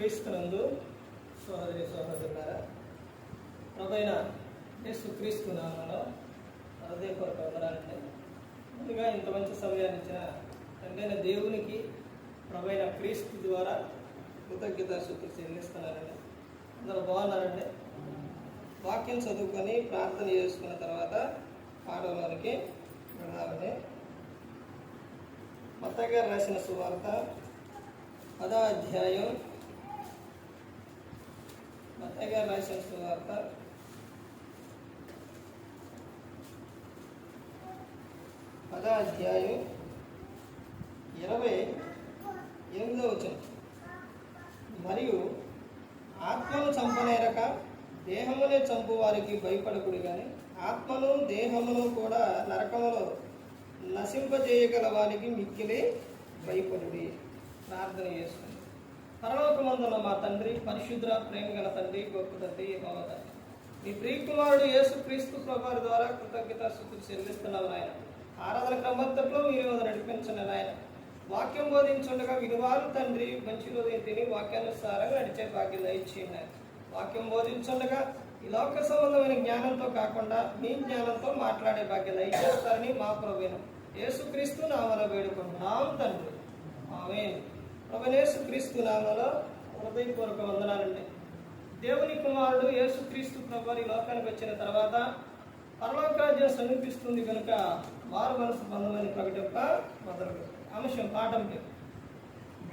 క్రీస్తునందు సహోదరి సహోదరులారా, ప్రభువైన యేసుక్రీస్తు నామములో హృదయపూర్వక వందనాలండి. ముందుగా ఇంత మంచి సమయాన్ని ఇచ్చిన తండ్రైన దేవునికి ప్రభువైన క్రీస్తు ద్వారా కృతజ్ఞతాస్తుతులు చెల్లిస్తున్నానండి. అందరూ బాగున్నారండి. వాక్యం చదువుకొని ప్రార్థన చేసుకున్న తర్వాత పాఠంలోనికి వెళదామండి. మత్తయి గారు రాసిన సువార్త 10వ అధ్యాయం. మత్తయి గారు రాసిన సువార్త 10వ అధ్యాయం 28వ వచనం. మరియు ఆత్మను చంపనేరక దేహమునే చంపు వారికి భయపడకుడి, కానీ ఆత్మను దేహమును కూడా నరకములో నశింపజేయగల వారికి మిక్కిలి భయపడుడి. ప్రార్థన చేస్తుంది. పరలోకమందున్న మా తండ్రి, పరిశుద్ధ ప్రేమ గల తండ్రి, గొప్ప తండ్రి, యెహోవా తండ్రి, మీ ప్రియకుమారుడు యేసుక్రీస్తు ప్రభువారి ద్వారా కృతజ్ఞతాస్తుతులు చెల్లిస్తున్నావు నాయన. ఆరాధన క్రమంతట్లో మీరు నడిపించండి నాయన. వాక్యం బోధించుండగా విలువారు తండ్రి మంచి రోజు తిని వాక్యానుసారంగా నడిచే భాగ్యం దయచేయండి. వాక్యం బోధించుండగా ఈ లోక సంబంధమైన జ్ఞానంతో కాకుండా మీ జ్ఞానంతో మాట్లాడే భాగ్యం దయచేస్తారని మా ప్రభువైన యేసుక్రీస్తు నామములో వేడుకుంటున్నాం తండ్రి, ఆమేన్. ప్రభువైన యేసుక్రీస్తు నామములో హృదయపూర్వక వందనాలండి. దేవుని కుమారుడు యేసుక్రీస్తు ప్రభువు ఈ లోకానికి వచ్చిన తర్వాత పరలోకరాజ్యం సమీపిస్తుంది కనుక మారు మనసు బంధమని ప్రకటింప మొదలు అంశం పాఠం పేరు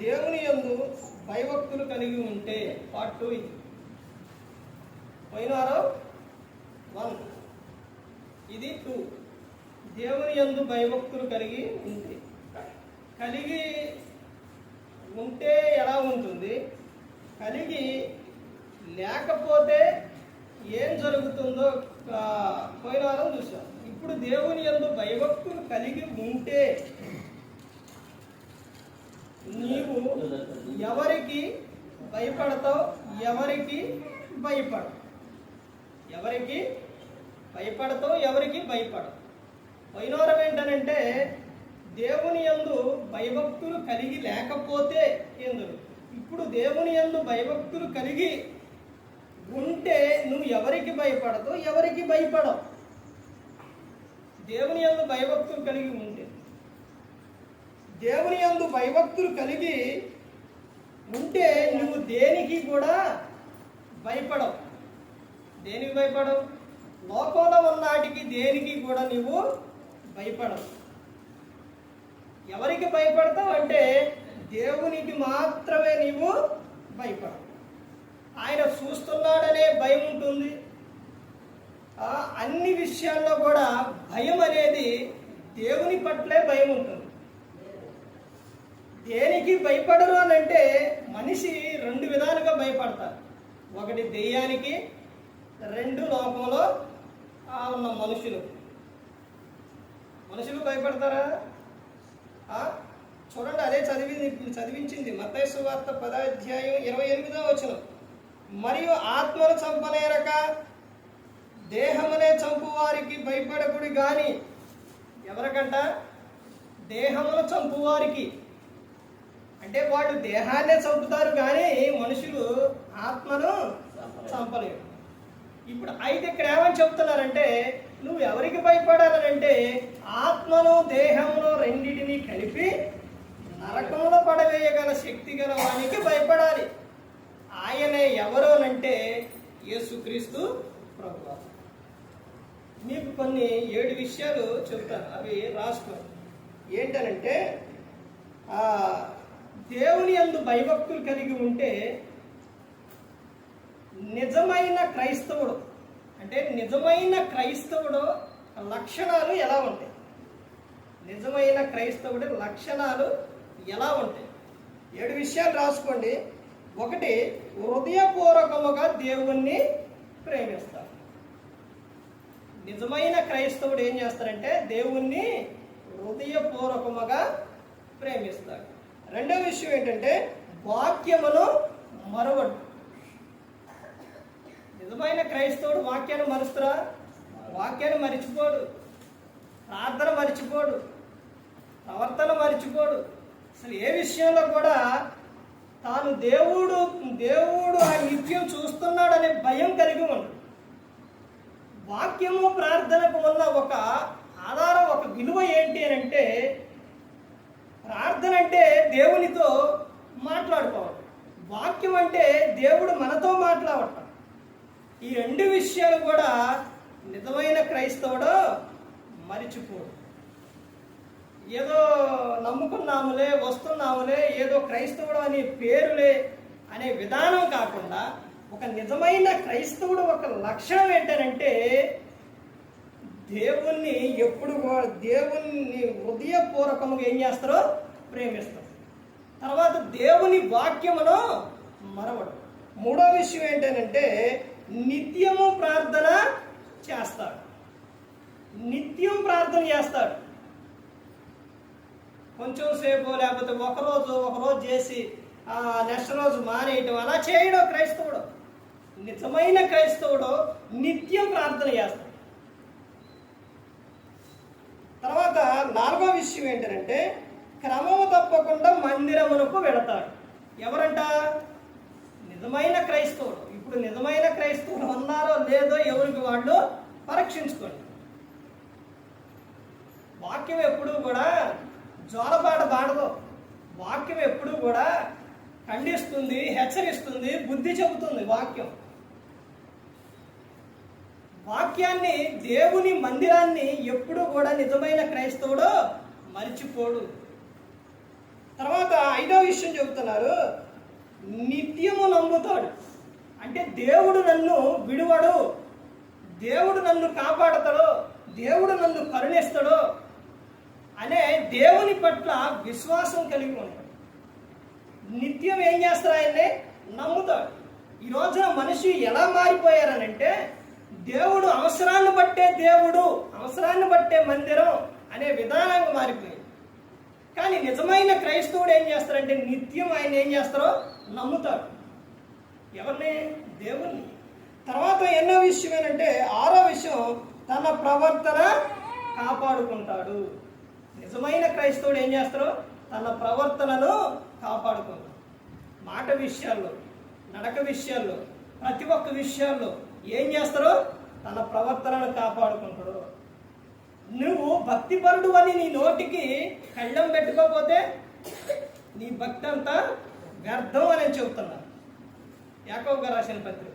దేవుని యందు భయభక్తులు కలిగి ఉంటే. పార్ట్ 2 ఇది. పోయినారో 1, ఇది 2. దేవుని యందు భయభక్తులు కలిగి ఉంటే ఎలా ఉంటుంది, కలిగి లేకపోతే ఏం జరుగుతుందో పోయినారో చూసాం. ఇప్పుడు దేవుని యందు భయభక్తులు కలిగి ఉంటే నీవు ఎవరికి భయపడతావు, ఎవరికి భయపడవు, ఎవరికి భయపడతావు, ఎవరికి భయపడవు. పోయినోరం ఏంటనంటే దేవుని యందు భయభక్తులు కలిగి లేకపోతే ఎందుకు. ఇప్పుడు దేవుని యందు భయభక్తులు కలిగి ఉంటే నువ్వు ఎవరికి భయపడతావు, ఎవరికి భయపడవు. దేవుని యందు భయభక్తులు కలిగి ఉంటే, దేవుని యందు భయభక్తులు కలిగి ఉంటే నువ్వు దేనికి కూడా భయపడవు. దేనికి భయపడవు? లోకంలో ఉన్నాటికి దేనికి కూడా నువ్వు భయపడవు. ఎవరికి భయపడతావు అంటే దేవునికి మాత్రమే నీవు భయపడవు. ఆయన చూస్తున్నాడనే భయం ఉంటుంది. అన్ని విషయాల్లో కూడా భయం అనేది దేవుని పట్లే భయం ఉంటుంది. దేనికి భయపడరు అని అంటే మనిషి 2 విధాలుగా భయపడతారు. ఒకటి దెయ్యానికి, 2 లోకంలో ఉన్న మనుషులు భయపడతారా? చూడండి, అదే చదివించింది మత్తయి సువార్త 10వ అధ్యాయం 28వ వచనం. మరియు ఆత్మను చంపనేరక దేహమునే చంపు వారికి భయపడకుడి, గాని ఎవరికంట? దేహమును చంపు వారికి. అంటే వాళ్ళు దేహాన్నే చంపుతారు కానీ మనుషులు ఆత్మను చంపలేరు. ఇప్పుడు అయితే ఇక్కడ ఏమని చెప్తున్నారంటే నువ్వు ఎవరికి భయపడాలంటే ఆత్మను దేహమును రెండింటినీ కలిపి నరకంలో పడవేయగల శక్తి గల వానికి భయపడాలి. ఆయనే ఎవరు అంటే యేసుక్రీస్తు ప్రభువు. మీకు కొన్ని 7 విషయాలు చెప్తాను, అవి రాసుకోండి. ఏంటనంటే దేవుని యందు భయభక్తులు కలిగి ఉంటే నిజమైన క్రైస్తవుడు అంటే నిజమైన క్రైస్తవుడు లక్షణాలు ఎలా ఉంటాయి? నిజమైన క్రైస్తవుడి లక్షణాలు ఎలా ఉంటాయి? 7 విషయాలు రాసుకోండి. 1, హృదయపూర్వకముగా దేవుణ్ణి ప్రేమిస్తారు. నిజమైన క్రైస్తవుడు ఏం చేస్తారంటే దేవుణ్ణి హృదయపూర్వకముగా ప్రేమిస్తాడు. 2వ విషయం ఏంటంటే వాక్యమును మరవడు. నిజమైన క్రైస్తవుడు వాక్యాన్ని మరుస్తురా? వాక్యాన్ని మరిచిపోడు, ప్రార్థన మరిచిపోడు, ప్రవర్తన మరిచిపోడు. అసలు ఏ విషయంలో కూడా తాను దేవుడు దేవుడు ఆ నిత్యం చూస్తున్నాడనే భయం కలిగి ఉన్నాడు. వాక్యము ప్రార్థనకు ఉన్న ఒక ఆధారం, ఒక విలువ ఏంటి అని అంటే, ప్రార్థన అంటే దేవునితో మాట్లాడుకోవడం, వాక్యం అంటే దేవుడు మనతో మాట్లాడటం. ఈ రెండు విషయాలు కూడా నిజమైన క్రైస్తవుడు మరిచిపోడు. ఏదో నమ్ముకున్నాములే, వస్తున్నాములే, ఏదో క్రైస్తవుడు అనే పేరులే అనే విధానం కాకుండా, ఒక నిజమైన క్రైస్తవుడు ఒక లక్షణం ఏంటంటే దేవుణ్ణి ఎప్పుడు దేవుణ్ణి హృదయపూర్వకంగా ఏం చేస్తారో ప్రేమిస్తారు. తర్వాత దేవుని వాక్యమును మరవడు. మూడో విషయం ఏంటంటే నిత్యము ప్రార్థన చేస్తాడు. నిత్యం ప్రార్థన చేస్తాడు. కొంచెం సేపు లేకపోతే ఒకరోజు చేసి నెక్స్ట్ రోజు మానేయటం అలా చేయడం క్రైస్తవుడు. నిజమైన క్రైస్తవుడు నిత్యం ప్రార్థన చేస్తాడు. తర్వాత నాలుగో విషయం ఏంటంటే క్రమము తప్పకుండా మందిరమునకు వెళతాడు. ఎవరంట? నిజమైన క్రైస్తవుడు. ఇప్పుడు నిజమైన క్రైస్తవులు ఉన్నారో లేదో ఎవరికి వాళ్ళు పరీక్షించుకోండి. వాక్యం ఎప్పుడూ కూడా జోలపాట పాడదు. వాక్యం ఎప్పుడూ కూడా ఖండిస్తుంది, హెచ్చరిస్తుంది, బుద్ధి చెబుతుంది. వాక్యాన్ని, దేవుని మందిరాన్ని ఎప్పుడూ కూడా నిజమైన క్రైస్తవుడు మరిచిపోడు. తర్వాత ఐదో విషయం చెబుతున్నారు, నిత్యము నమ్ముతాడు. అంటే దేవుడు నన్ను విడువడు, దేవుడు నన్ను కాపాడతాడు, దేవుడు నన్ను కరుణిస్తాడు అనే దేవుని పట్ల విశ్వాసం కలిగి ఉంటాడు. నిత్యం ఏం చేస్తారు? ఆయన్ని నమ్ముతాడు. ఈ రోజున మనిషి ఎలా మారిపోయారనంటే, దేవుడు అవసరాన్ని బట్టే దేవుడు, అవసరాన్ని బట్టే మందిరం అనే విధానంగా మారిపోయింది. కానీ నిజమైన క్రైస్తవుడు ఏం చేస్తారంటే నిత్యం ఆయన ఏం చేస్తారో నమ్ముతాడు. ఎవరిని? దేవుణ్ణి. తర్వాత ఎన్నో విషయం ఏంటంటే ఆరో విషయం, తన ప్రవర్తన కాపాడుకుంటాడు. నిజమైన క్రైస్తవుడు ఏం చేస్తారో తన ప్రవర్తనను కాపాడుకుంటాడు. మాట విషయాల్లో, నడక విషయాల్లో, ప్రతి ఒక్క విషయాల్లో ఏం చేస్తారో తన ప్రవర్తనను కాపాడుకుంటాడు. నువ్వు భక్తిపరుడు అని నీ నోటికి కళ్ళం పెట్టుకోకపోతే నీ భక్తి అంతా వ్యర్థం అని చెబుతున్నా. యాకోబు గారు రాసిన పత్రిక.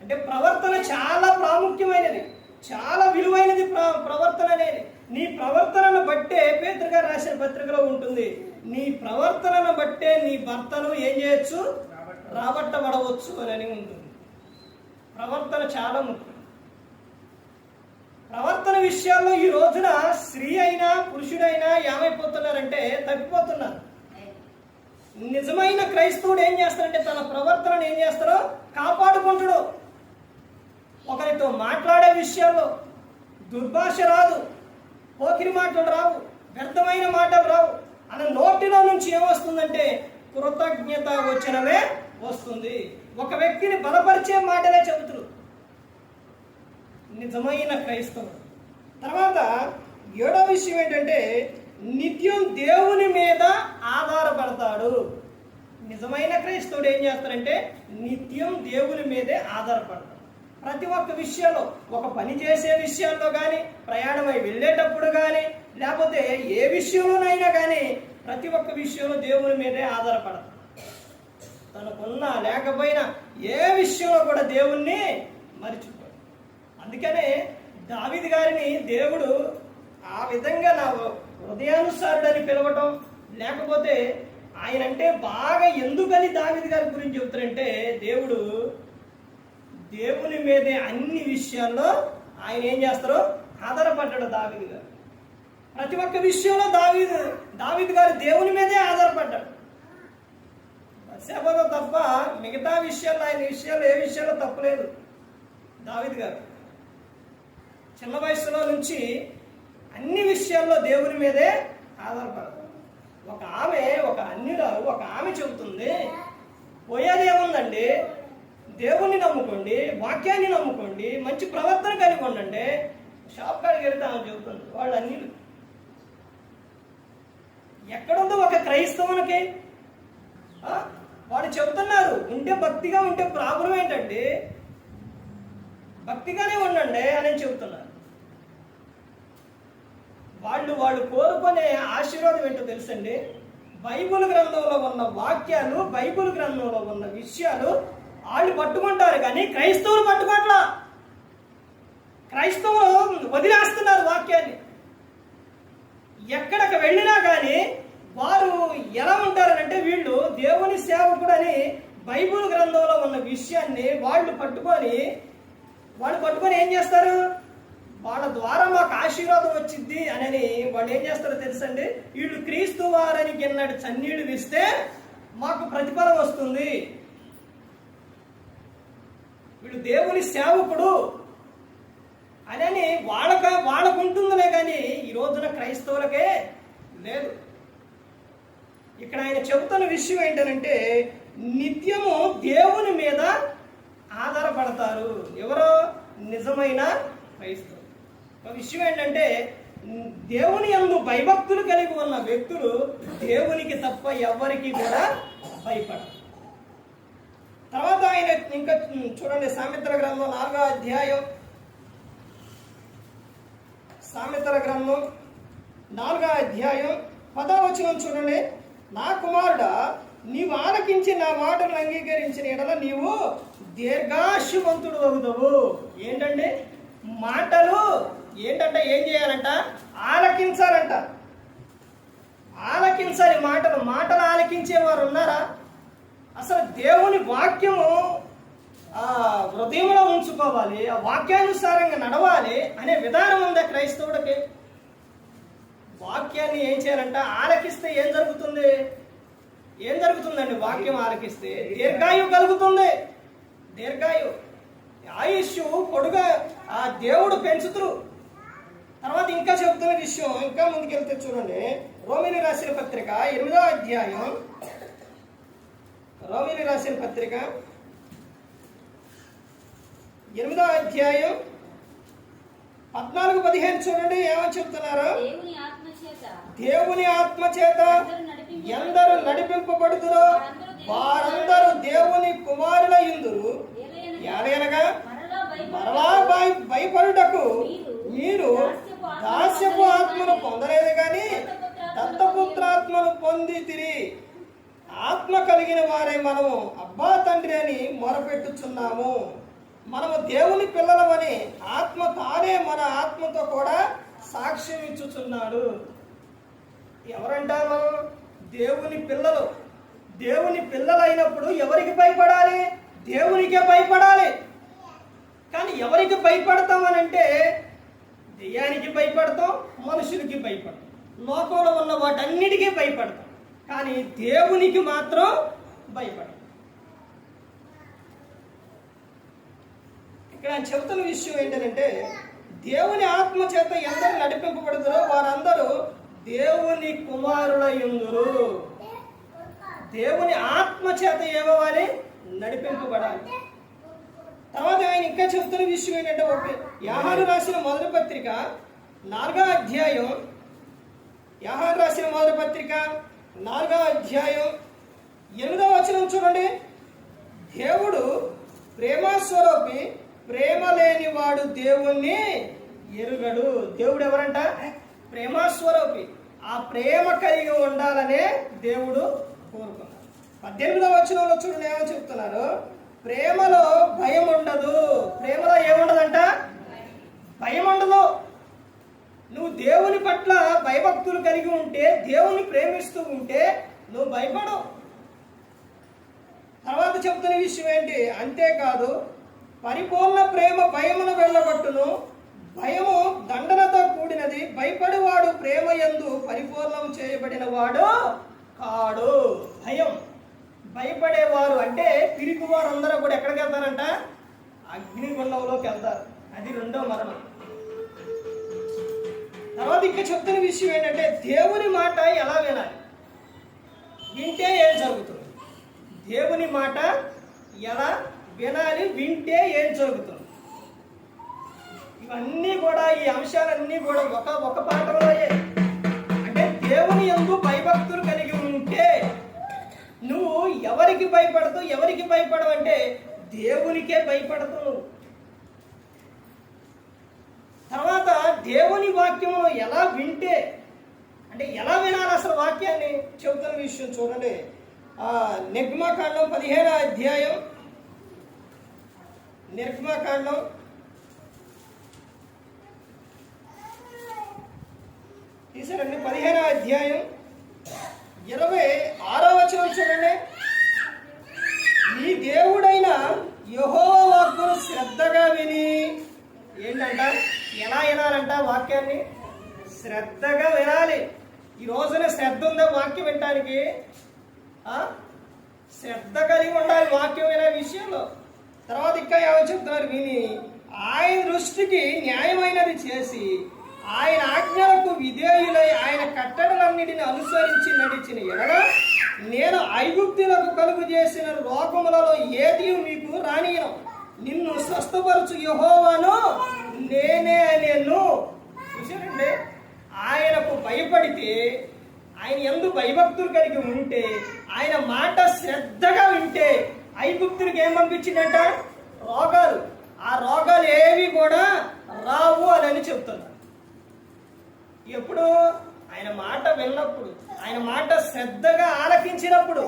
అంటే ప్రవర్తన చాలా ప్రాముఖ్యమైనది, చాలా విలువైనది ప్రవర్తన అనేది. నీ ప్రవర్తనను బట్టే పేతురు గారు రాసిన పత్రికలో ఉంటుంది. నీ ప్రవర్తనను బట్టే నీ భర్తను ఏం చేయొచ్చు? రాబట్టబడవచ్చు అని ఉంటుంది. ప్రవర్తన చాలా ముఖ్యం. ప్రవర్తన విషయాల్లో ఈ రోజున స్త్రీ అయినా పురుషుడైనా ఏమైపోతున్నారంటే తప్పిపోతున్నారు. నిజమైన క్రైస్తవుడు ఏం చేస్తారంటే తన ప్రవర్తనను ఏం చేస్తారో కాపాడుకుంటాడు. ఒకరితో మాట్లాడే విషయాల్లో దుర్భాష రాదు, పోకిరి మాటలు రావు, వ్యర్థమైన మాటలు రావు. అన్న నోటిలో నుంచి ఏమొస్తుందంటే కృతజ్ఞత వచనమే వస్తుంది. ఒక వ్యక్తిని బలపరిచే మాటలే చెబుతుడు నిజమైన క్రైస్తవుడు. తర్వాత ఏడో విషయం ఏంటంటే నిత్యం దేవుని మీద ఆధారపడతాడు. నిజమైన క్రైస్తవుడు ఏం చేస్తారంటే నిత్యం దేవుని మీదే ఆధారపడతాడు. ప్రతి ఒక్క విషయంలో, ఒక పని చేసే విషయాల్లో కానీ, ప్రయాణమై వెళ్ళేటప్పుడు కానీ, లేకపోతే ఏ విషయంలోనైనా కానీ ప్రతి ఒక్క విషయంలో దేవుని మీదే ఆధారపడతాడు. తనకున్నా లేకపోయినా ఏ విషయంలో కూడా దేవుణ్ణి మరిచిపోయాడు. అందుకనే దావీదు గారిని దేవుడు ఆ విధంగా నా హృదయానుసారుడని పిలవటం, లేకపోతే ఆయన అంటే బాగా ఎందుకని దావీదు గారి గురించి చెబుతారంటే దేవుని మీదే అన్ని విషయాల్లో ఆయన ఏం చేస్తారో ఆధారపడ్డాడు దావీదు గారు. ప్రతి ఒక్క విషయంలో దావీదు గారు దేవుని మీదే ఆధారపడ్డాడు. బత్షెబతో తప్ప మిగతా విషయాల్లో ఆయన విషయాల్లో ఏ విషయాల్లో తప్పలేదు. దావీదు గారు చిన్న వయసులో నుంచి అన్ని విషయాల్లో దేవుని మీదే ఆధారపడతాడు. ఒక అన్యురాలు ఒక ఆమె చెబుతుంది, పోయేది ఏముందండి, దేవుణ్ణి నమ్ముకోండి, వాక్యాన్ని నమ్ముకోండి, మంచి ప్రవర్తన కలిగి ఉండండి, షాప్ కాడికి వెళ్తే ఆమె చెబుతుంది. వాళ్ళు అన్యులు. ఎక్కడుందో ఒక క్రైస్తవునికి వాడు చెబుతున్నారు ఉంటే భక్తిగా ఉంటే ప్రాబ్లం ఏంటంటే భక్తిగానే ఉండండి అని చెబుతున్నారు. వాళ్ళు కోరుకునే ఆశీర్వాదం ఏంటో తెలుసండి. బైబిల్ గ్రంథంలో ఉన్న వాక్యాలు, బైబిల్ గ్రంథంలో ఉన్న విషయాలు వాళ్ళు పట్టుకుంటారు కానీ క్రైస్తవులు పట్టుకోట్లా. క్రైస్తవులు వదిలేస్తున్నారు వాక్యాన్ని. ఎక్కడికి వెళ్ళినా కానీ వారు ఎలా ఉంటారనంటే వీళ్ళు దేవుని సేవకుడు అని బైబిల్ గ్రంథంలో ఉన్న విషయాన్ని వాళ్ళు పట్టుకొని ఏం చేస్తారు, వాళ్ళ ద్వారా మాకు ఆశీర్వాదం వచ్చింది అని వాళ్ళు ఏం చేస్తారో తెలుసండి. వీళ్ళు క్రీస్తు వారని గిన్నెడు చన్నీళ్ళు ఇస్తే మాకు ప్రతిఫలం వస్తుంది, వీళ్ళు దేవుని సేవకుడు అని వాళ్ళకుంటుందిలే కానీ ఈ రోజున క్రైస్తవులకే లేదు. ఇక్కడ ఆయన చెబుతున్న విషయం ఏంటంటే నిత్యము దేవుని మీద ఆధారపడతారు ఎవరో నిజమైన క్రైస్తవులు. ఒక విషయం ఏంటంటే దేవుని యందు భయభక్తులు కలిగి ఉన్న వ్యక్తులు దేవునికి తప్ప ఎవరికి కూడా భయపడరు. తర్వాత ఆయన ఇంకా చూడండి, సామెతల గ్రంథం 4వ అధ్యాయం, సామెతల గ్రంథం 4వ అధ్యాయం 10వ వచనం చూడండి. నా కుమారుడా, నీవు ఆలకించి నా మాటను అంగీకరించిన ఎడల నీవు దీర్ఘాయువంతుడు అవుతావు. ఏంటండి మాటలు ఏంటంటే ఏం చేయాలంట, ఆలకించాలంట. ఆలకించాలి మాటలు ఆలకించేవారు ఉన్నారా? అసలు దేవుని వాక్యము హృదయంలో ఉంచుకోవాలి, ఆ వాక్యానుసారంగా నడవాలి అనే విధానం ఉందా క్రైస్తవుడికి? వాక్యాన్ని ఏం చేయాలంట, ఆలకిస్తే ఏం జరుగుతుందండి? వాక్యం ఆలకిస్తే దీర్ఘాయువు కలుగుతుంది. ఆయుష్ పొడుగా ఆ దేవుడు పెంచుతురు. తర్వాత ఇంకా చెబుతున్న విషయం, ఇంకా ముందుకెళ్తే చూడండి, రోమిలి రాసిన పత్రిక 8వ అధ్యాయం, రోమిలి రాసిన పత్రిక 8వ అధ్యాయం 14-15 చూడండి. ఏమని చెప్తున్నారు? దేవుని ఆత్మ చేత ఎందరు నడిపింపబడుతురో వారందరూ దేవుని కుమారుల యందురు. ఏలయనగా మరలా భయపడుటకు మీరు దాస్యపు ఆత్మను పొందలేదు కానీ దత్తపుత్రాత్మను పొందితిరి. ఆత్మ కలిగిన వారై మనము అబ్బా తండ్రి అని మొరపెట్టుచున్నాము. మనము దేవుని పిల్లలమని ఆత్మ తానే మన ఆత్మతో కూడా సాక్ష్యం ఇచ్చుచున్నాడు. ఎవరంటారు? దేవుని పిల్లలు. దేవుని పిల్లలైనప్పుడు ఎవరికి భయపడాలి? దేవునికే భయపడాలి. కానీ ఎవరికి భయపడతామనంటే దెయ్యానికి భయపడతాం, మనుషులకి భయపడతాం, లోకంలో ఉన్న వాటన్నిటికీ భయపడతాం, కానీ దేవునికి మాత్రం భయపడతాం. ఇక్కడ ఆయన చెబుతున్న విషయం ఏంటంటే దేవుని ఆత్మ చేత ఎందరు నడిపింపబడుతారో వారందరూ దేవుని కుమారుల యందురు. దేవుని ఆత్మ చేత ఏమవ్వాలి? నడిపింపబడాలి. తర్వాత ఆయన ఇంకా చెబుతున్న విషయం ఏంటంటే యోహాను రాసిన మొదటి పత్రిక 4వ అధ్యాయం, యోహాను రాసిన మొదటి పత్రిక 4వ అధ్యాయం 8వ వచనం చూడండి. దేవుడు ప్రేమస్వరూపి, ప్రేమ లేనివాడు దేవుణ్ణి ఎరుగడు. దేవుడు ఎవరంట? ప్రేమస్వరూపి. ఆ ప్రేమ కలిగి ఉండాలనే దేవుడు కోరుకున్నాడు. 18వ వచనంలో చూడండి ఏమని చెప్తున్నారు? ప్రేమలో భయం ఉండదు. ప్రేమలో ఏముండదంట? భయం ఉండదు. నువ్వు దేవుని పట్ల భయభక్తులు కలిగి ఉంటే, దేవుని ప్రేమిస్తూ ఉంటే నువ్వు భయపడవు. తర్వాత చెప్తున్న విషయం ఏంటి? అంతేకాదు పరిపూర్ణ ప్రేమ భయమును వెళ్ళగొట్టును, భయము దండనతో కూడినది, భయపడివాడు ప్రేమ యందు పరిపూర్ణం చేయబడిన వాడు కాడు. భయపడేవారు అంటే పిరికి వారు అందరూ కూడా ఎక్కడికి వెళ్తారంట? అగ్నిగుండంలోకి వెళ్తారు. అది రెండో మరణం. తర్వాత ఇంకా చెప్తున్న విషయం ఏంటంటే దేవుని మాట ఎలా వినాలి, వింటే ఏం జరుగుతుంది? దేవుని మాట ఎలా వినాలి, వింటే ఏం జరుగుతుంది? ఇవన్నీ కూడా, ఈ అంశాలన్నీ కూడా ఒక పాఠంలోయే. అంటే దేవుని యందు భయభక్తులు కలిగి ఉంటే నువ్వు ఎవరికి భయపడదు? ఎవరికి భయపడవంటే దేవునికే భయపడదు. తర్వాత దేవుని వాక్యము ఎలా వింటే, అంటే ఎలా వినాలి అసలు వాక్యాన్ని చెబుతున్న విషయం చూడండి. నిర్గమకాండం 15వ అధ్యాయం, నిర్గమకాండం 15వ అధ్యాయం 26వ వచనం చూడండి. నీ దేవుడైన యెహోవా వాక్కును శ్రద్ధగా విని, ఏంటంట, ఎలా వినాలంట వాక్యాన్ని? శ్రద్ధగా వినాలి. ఈ రోజున శ్రద్ధ ఉందా వాక్యం వినటానికి? శ్రద్ధ కలిగి ఉండాలి వాక్యం వినే విషయంలో. తర్వాత ఇంకా ఏమని చెప్తున్నారు? విని ఆయన దృష్టికి న్యాయమైనది చేసి ఆయన ఆజ్ఞలకు విధేయులై ఆయన కట్టడలన్నిటిని అనుసరించి నడిచిన ఎడల నేను ఐగుప్తులకు కలుగు చేసిన రోగములలో ఏది మీకు రానియను. నిన్ను స్వస్థపరచు యెహోవాను నేనే అనేను. చూసారండి, ఆయనకు భయపడితే, ఆయన యందు భయభక్తులు కలిగి ఉంటే, ఆయన మాట శ్రద్ధగా వింటే ఐగుప్తులకు ఏం పంపించిందంట? రోగాలు. ఆ రోగాలు ఏవి కూడా రావు అని చెప్తున్నారు. ఎప్పుడు? ఆయన మాట విన్నప్పుడు, ఆయన మాట శ్రద్ధగా ఆలకించినప్పుడు.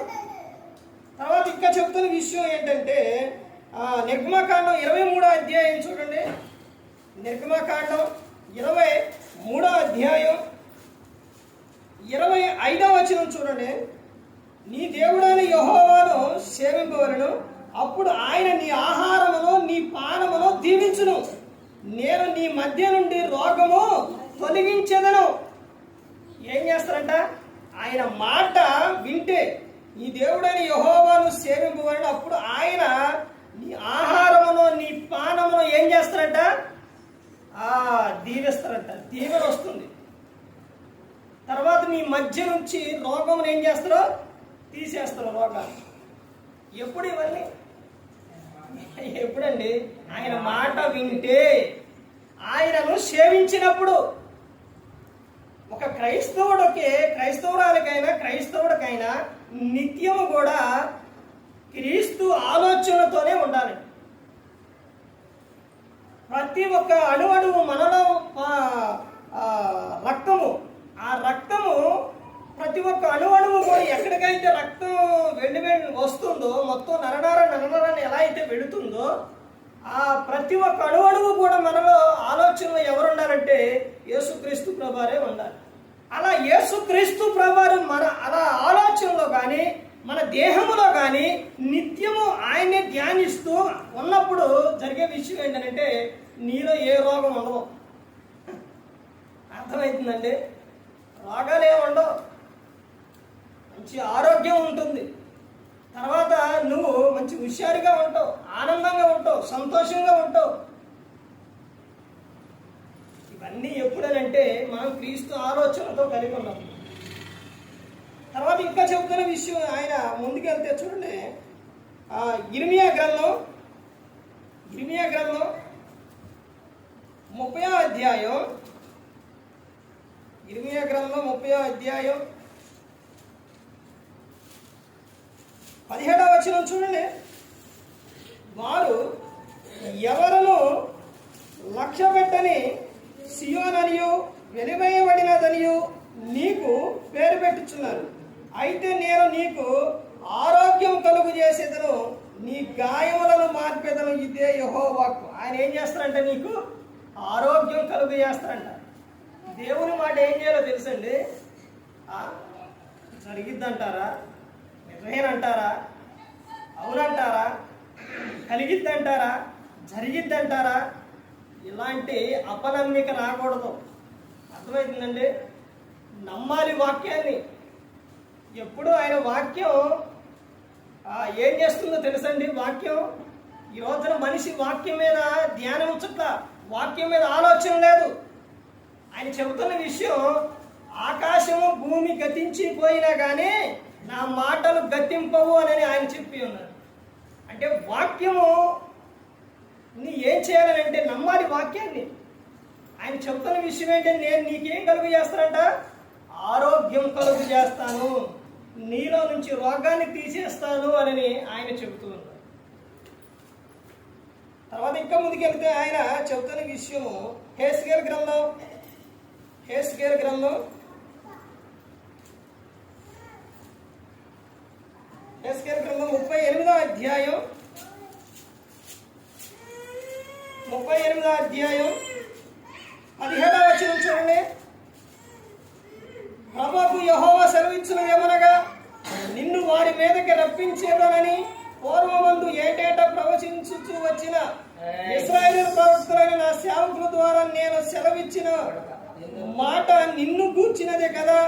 తర్వాత ఇంకా చెప్తున్న విషయం ఏంటంటే నిర్గమకాండం 23వ అధ్యాయం చూడండి. నిర్గమకాండం 23వ అధ్యాయం 25వ వచనం చూడండి. నీ దేవుడైన యెహోవాను సేవింపవలెను, అప్పుడు ఆయన నీ ఆహారమును నీ పానమును దీవించును. నేను నీ మధ్య నుండి రోగము తొలగించెదను. ఏం చేస్తారంట? ఆయన మాట వింటే, నీ దేవుడైన యెహోవాను సేవింపవలెను, అప్పుడు ఆయన నీ ఆహారమును నీ పానమును ఏం చేస్తారంట? దీవిస్తారంట. దీవెన వస్తుంది. తర్వాత నీ మధ్య నుంచి రోగమును ఏం చేస్తారో తీసేస్తారు. రోగాలు ఎప్పుడు? ఇవన్నీ ఎప్పుడండి? ఆయన మాట వింటే, ఆయనను సేవించినప్పుడు. ఒక క్రైస్తవుడికైనా నిత్యము కూడా క్రీస్తు ఆలోచనతోనే ఉండాలి. ప్రతి ఒక్క అణువణువు మనలో రక్తము, ఆ రక్తము ప్రతి ఒక్క అణువణువు కూడా ఎక్కడికైతే రక్తం వెళ్ళి వస్తుందో, మొత్తం నరనరాన్ని ఎలా అయితే వెళుతుందో, ఆ ప్రతి ఒక్క అణువణువు కూడా మనలో ఆలోచనలో ఎవరు ఉండాలంటే యేసుక్రీస్తు ప్రభువారే ఉండాలి. అలా యేసుక్రీస్తు ప్రభువారు మన అలా ఆలోచనలో కానీ మన దేహంలో కానీ నిత్యము ఆయన్ని ధ్యానిస్తూ ఉన్నప్పుడు జరిగే విషయం ఏంటంటే నీలో ఏ రోగం ఉండవు. అర్థమవుతుందండి? రోగాలు ఏమి ఉండవు, మంచి ఆరోగ్యం ఉంటుంది. తర్వాత నువ్వు మంచి హుషారుగా ఉంటావు, ఆనందంగా ఉంటావు, సంతోషంగా ఉంటావు. ఇవన్నీ ఎప్పుడనంటే మనం క్రీస్తు ఆలోచనతో కలిగి ఉన్నాం. తర్వాత ఇంకా చెబుతున్న విషయం, ఆయన ముందుకెళ్తే చూడండి. ఇర్మియా గ్రంథం 30వ అధ్యాయం, ఇర్మియా గ్రంథం 30వ అధ్యాయం 17వ వచనం చూడండి. వారు ఎవరును లక్ష్య పెట్టని సియోననియు వెలివేయబడినదనియు నీకు పేరు పెట్టుచున్నారు. అయితే నేను నీకు ఆరోగ్యం కలుగు చేసేదను, నీ గాయములను మార్పేదను, ఇదే యెహోవా వాక్కు. ఆయన ఏం చేస్తారంట? నీకు ఆరోగ్యం కలుగు చేస్తారంట. దేవుని మాట ఏం చేయాలో తెలుసండి? జరిగిద్దంటారా? నిజమేనంటారా? అవునంటారా? కలిగిద్దంటారా? జరిగిద్దంటారా? ఇలాంటి అపనమ్మిక రాకూడదు. అర్థమవుతుందండి? నమ్మాలి వాక్యాన్ని. ఎప్పుడు ఆయన వాక్యం ఏం చేస్తుందో తెలుసండి? వాక్యం ఈ రోజున మనిషి వాక్యం మీద ధ్యానం ఉంచట్ల, వాక్యం మీద ఆలోచన లేదు. ఆయన చెబుతున్న విషయం, ఆకాశము భూమి గతించిపోయినా కానీ నా మాటలు గతింపవు అని ఆయన చెప్పి ఉన్నారు. అంటే వాక్యము నీ ఏం చేయాలంటే నమ్మాలి వాక్యాన్ని. ఆయన చెబుతున్న విషయం ఏంటంటే నేను నీకేం కలుగు చేస్తానంట? ఆరోగ్యం కలుగు చేస్తాను. నీలో నుంచి రోగాన్ని తీసేస్తాను అని ఆయన చెబుతూ ఉన్నారు. తర్వాత ఇంకా ముందుకెళ్తే ఆయన చెబుతున్న విషయము హెస్కేలు గ్రంథం 38వ అధ్యాయం 17వ వచనం చూడండి. ప్రభువు యెహోవా సెలవిచ్చినదేమనగా, నిన్ను వారి మీదకి రప్పించేదనని పూర్వమందు ఏటేటా ప్రవచించుచూ వచ్చిన ఇశ్రాయేలు ప్రవక్తలైన నా సేవకుల ద్వారా నేను సెలవిచ్చిన మాట నిన్ను గూర్చినదే కదా.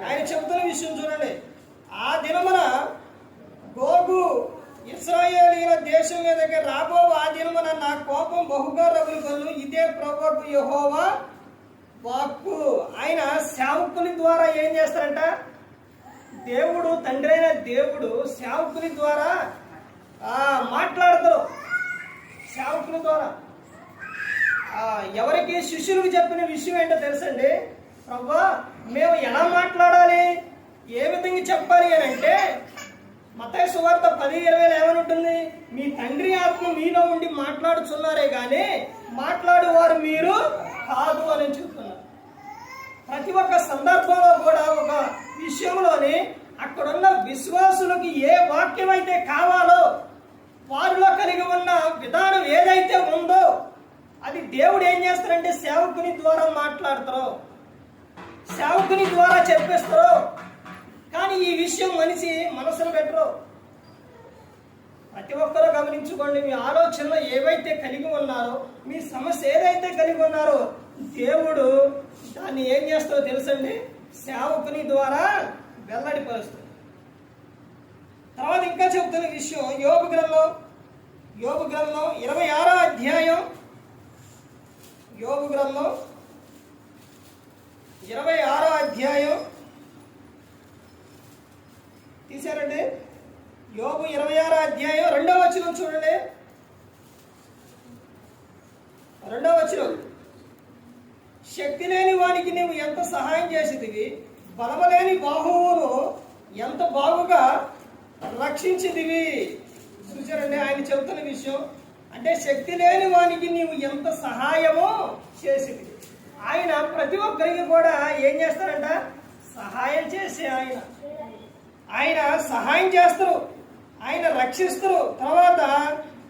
ఆయన చెబుతున్న విషయం చూడండి. ఆ దినమున గోగు ఇశ్రాయేలీయుల దేశం మీదకి రాబో ఆ దినమున నా కోపం బహుగా రగులుకొను. ఇదే ప్రభువు యెహోవా వాక్కు. ఆయన సేవకుని ద్వారా ఏం చేస్తారంట? దేవుడు, తండ్రి అయిన దేవుడు సేవకుని ద్వారా మాట్లాడతారు. సేవకుని ద్వారా ఎవరికి? శిష్యులకు చెప్పిన విషయం ఏంటో తెలుసండి. ప్రభువా, మేము ఎలా మాట్లాడాలి, ఏ విధంగా చెప్పాలి అని అంటే, మత్తయి సువార్త 10:20 ఏమని ఉంటుంది? మీ తండ్రి ఆత్మ మీలో ఉండి మాట్లాడుచున్నారే కానీ మాట్లాడేవారు మీరు కాదు అని చెప్తున్నారు. ప్రతి ఒక్క సందర్భంలో కూడా ఒక విషయంలోని అక్కడున్న విశ్వాసులకు ఏ వాక్యం అయితే కావాలో, వారిలో కలిగి ఉన్న విధానం ఏదైతే ఉందో అది దేవుడు ఏం చేస్తారంటే సేవకుని ద్వారా మాట్లాడతారు, సేవకుని ద్వారా చెప్పేస్తారు. కానీ ఈ విషయం మనిషి మనసులో పెట్టరు. ప్రతి ఒక్కరూ గమనించుకోండి. మీ ఆలోచనలో ఏవైతే కలిగి ఉన్నారో, మీ సమస్య ఏదైతే కలిగి ఉన్నారో, దేవుడు దాన్ని ఏం చేస్తారో తెలుసండి, సేవకుని ద్వారా వెల్లడిపరుస్తుంది. తర్వాత ఇంకా చెబుతున్న విషయం యోబు గ్రంథం 26వ అధ్యాయం 26వ అధ్యాయం తీశారండి. యోబు 26వ అధ్యాయం 2వ వచనం చూడండి. 2వ వచనం, శక్తి లేని వానికి నీవు ఎంత సహాయం చేసేదివి, బలమలేని బాహువును ఎంత బాగుగా రక్షించేదివి. చూసారండి ఆయన చెబుతున్న విషయం. అంటే శక్తి లేని వానికి నీవు ఎంత సహాయమో చేసేది. ఆయన ప్రతి ఒక్కరికి కూడా ఏం చేస్తారంట? సహాయం చేసి ఆయన సహాయం చేస్తారు, ఆయన రక్షిస్తారు. తర్వాత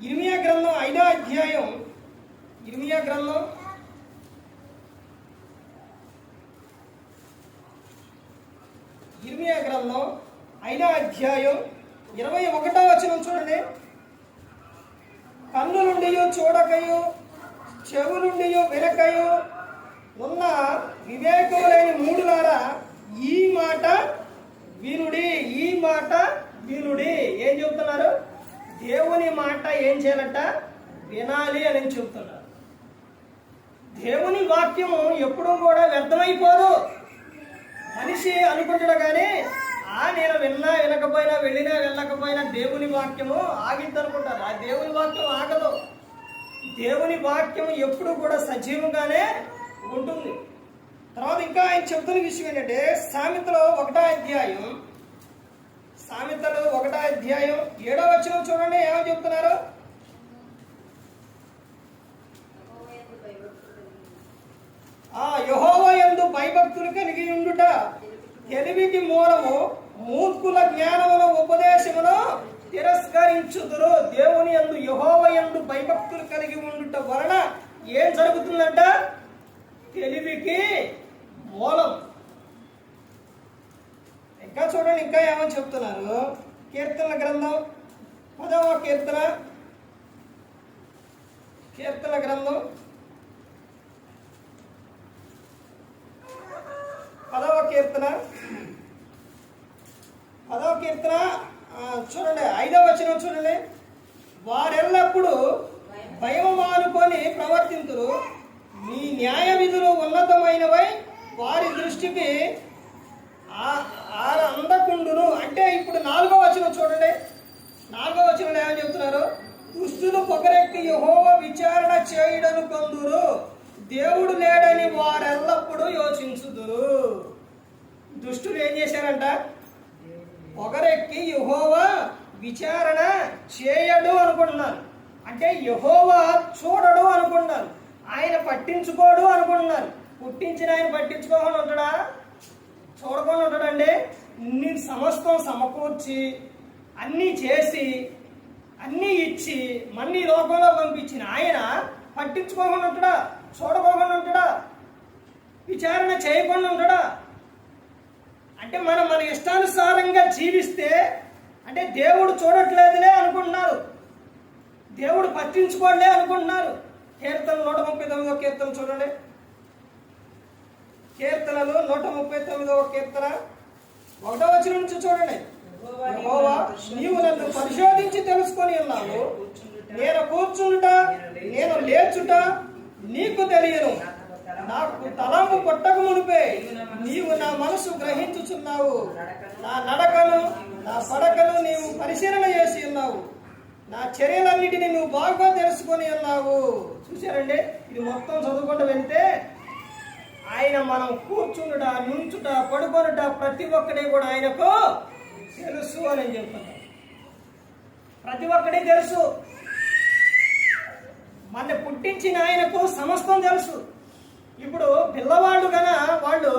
ఇర్మియా గ్రంథం 5వ అధ్యాయం 21వ వచనం చూడండి. కన్ను నుండి చూడకయు, చెవు నుండి వినకయు ఉన్న వివేకములైన మూడులారా ఈ మాట వినుడి. ఏం చెబుతున్నారు? దేవుని మాట ఏం చేయాలంట? వినాలి అని చెబుతున్నారు. దేవుని వాక్యం ఎప్పుడూ కూడా వ్యర్థమైపోదు. మనిషి అనుకుంటాడు కానీ నేను విన్నా వినకపోయినా, వెళ్ళినా వెళ్ళకపోయినా దేవుని వాక్యము ఆగిద్ది అనుకుంటారు. ఆ దేవుని వాక్యం ఆగదు. దేవుని వాక్యం ఎప్పుడు కూడా సజీవంగానే ఉంటుంది. తర్వాత ఇంకా ఆయన చెబుతున్న విషయం ఏంటంటే సామెతలు 1వ అధ్యాయం 7వ వచనం చూడండి. ఏమని చెప్తున్నారు? యెహోవా యందు భయభక్తులు కలిగి ఉండుట తెలివికి మూలము, మూర్ఖుల జ్ఞానమును ఉపదేశమును తిరస్కరించుదురు. దేవుని యందు, యెహోవా యందు భయభక్తులు కలిగి ఉండుట వలన ఏం జరుగుతుందంట? తెలివికి మూలం. ఇంకా చూడండి, ఇంకా ఏమని చెప్తున్నారు? కీర్తనల గ్రంథం 10వ కీర్తన 10వ కీర్తన చూడండి 5వ వచనం చూడండి. వారెల్లప్పుడు భయము మానుకొని ప్రవర్తింతురు, నీ న్యాయ విధులు ఉన్నతమైనవై వారి దృష్టికి అందకుండును. అంటే ఇప్పుడు 4వ వచనం చూడండి. 4వ వచనంలో ఏమని చెప్తున్నారు? దుష్టులు పొగరెక్కి యెహోవా విచారణ చేయుడను కొందురు, దేవుడు లేడని వారెల్లప్పుడూ యోచించుదురు. దుష్టులు ఏం చేశారంట? పొగరెక్కి యెహోవా విచారణ చేయడు అనుకుంటున్నారు. అంటే యెహోవా చూడడు అనుకుంటున్నారు, ఆయన పట్టించుకోడు అనుకుంటున్నారు. పుట్టించిన ఆయన పట్టించుకోకుండా ఉంటాడా? చూడకుండా ఉంటాడండి? నీ సమస్తం సమకూర్చి అన్నీ చేసి అన్నీ ఇచ్చి మళ్ళీ లోకంలో పంపించిన ఆయన పట్టించుకోకుండా ఉంటాడా? చూడకోకుండా ఉంటాడా? విచారణ చేయకుండా ఉంటాడా? అంటే మనం మన ఇష్టానుసారంగా జీవిస్తే అంటే దేవుడు చూడట్లేదులే అనుకుంటున్నారు, దేవుడు పట్టించుకోలే అనుకుంటున్నారు. కీర్తన 139వ కీర్తన చూడండి. కీర్తనలు 139వ కీర్తన 1వ వచనం నుంచి చూడండి. యెహోవా, నీవు నన్ను పరిశోధించి తెలుసుకొని ఉన్నావు. నేను కూర్చుంట నేను లేచుట నీకు తెలియను. నాకు తలంపు పుట్టక మునిపే నీవు నా మనసు గ్రహించుచున్నావు. నా నడకను నా పడకను నీవు పరిశీలన చేసి ఉన్నావు. నా చర్యలన్నిటిని నువ్వు బాగా తెలుసుకొని ఉన్నావు. చూశారండి, ఇది మొత్తం చదువుకుంటూ వెళ్తే ఆయన మనం కూర్చుండుట, నుంచుట, పడుకొనుట ప్రతి ఒక్కటి కూడా ఆయనకు తెలుసు అని చెప్తున్నారు. ప్రతి ఒక్కటి తెలుసు. మన పుట్టించిన ఆయనకు సమస్తం తెలుసు. ఇప్పుడు పిల్లవాళ్ళు గన వాళ్ళు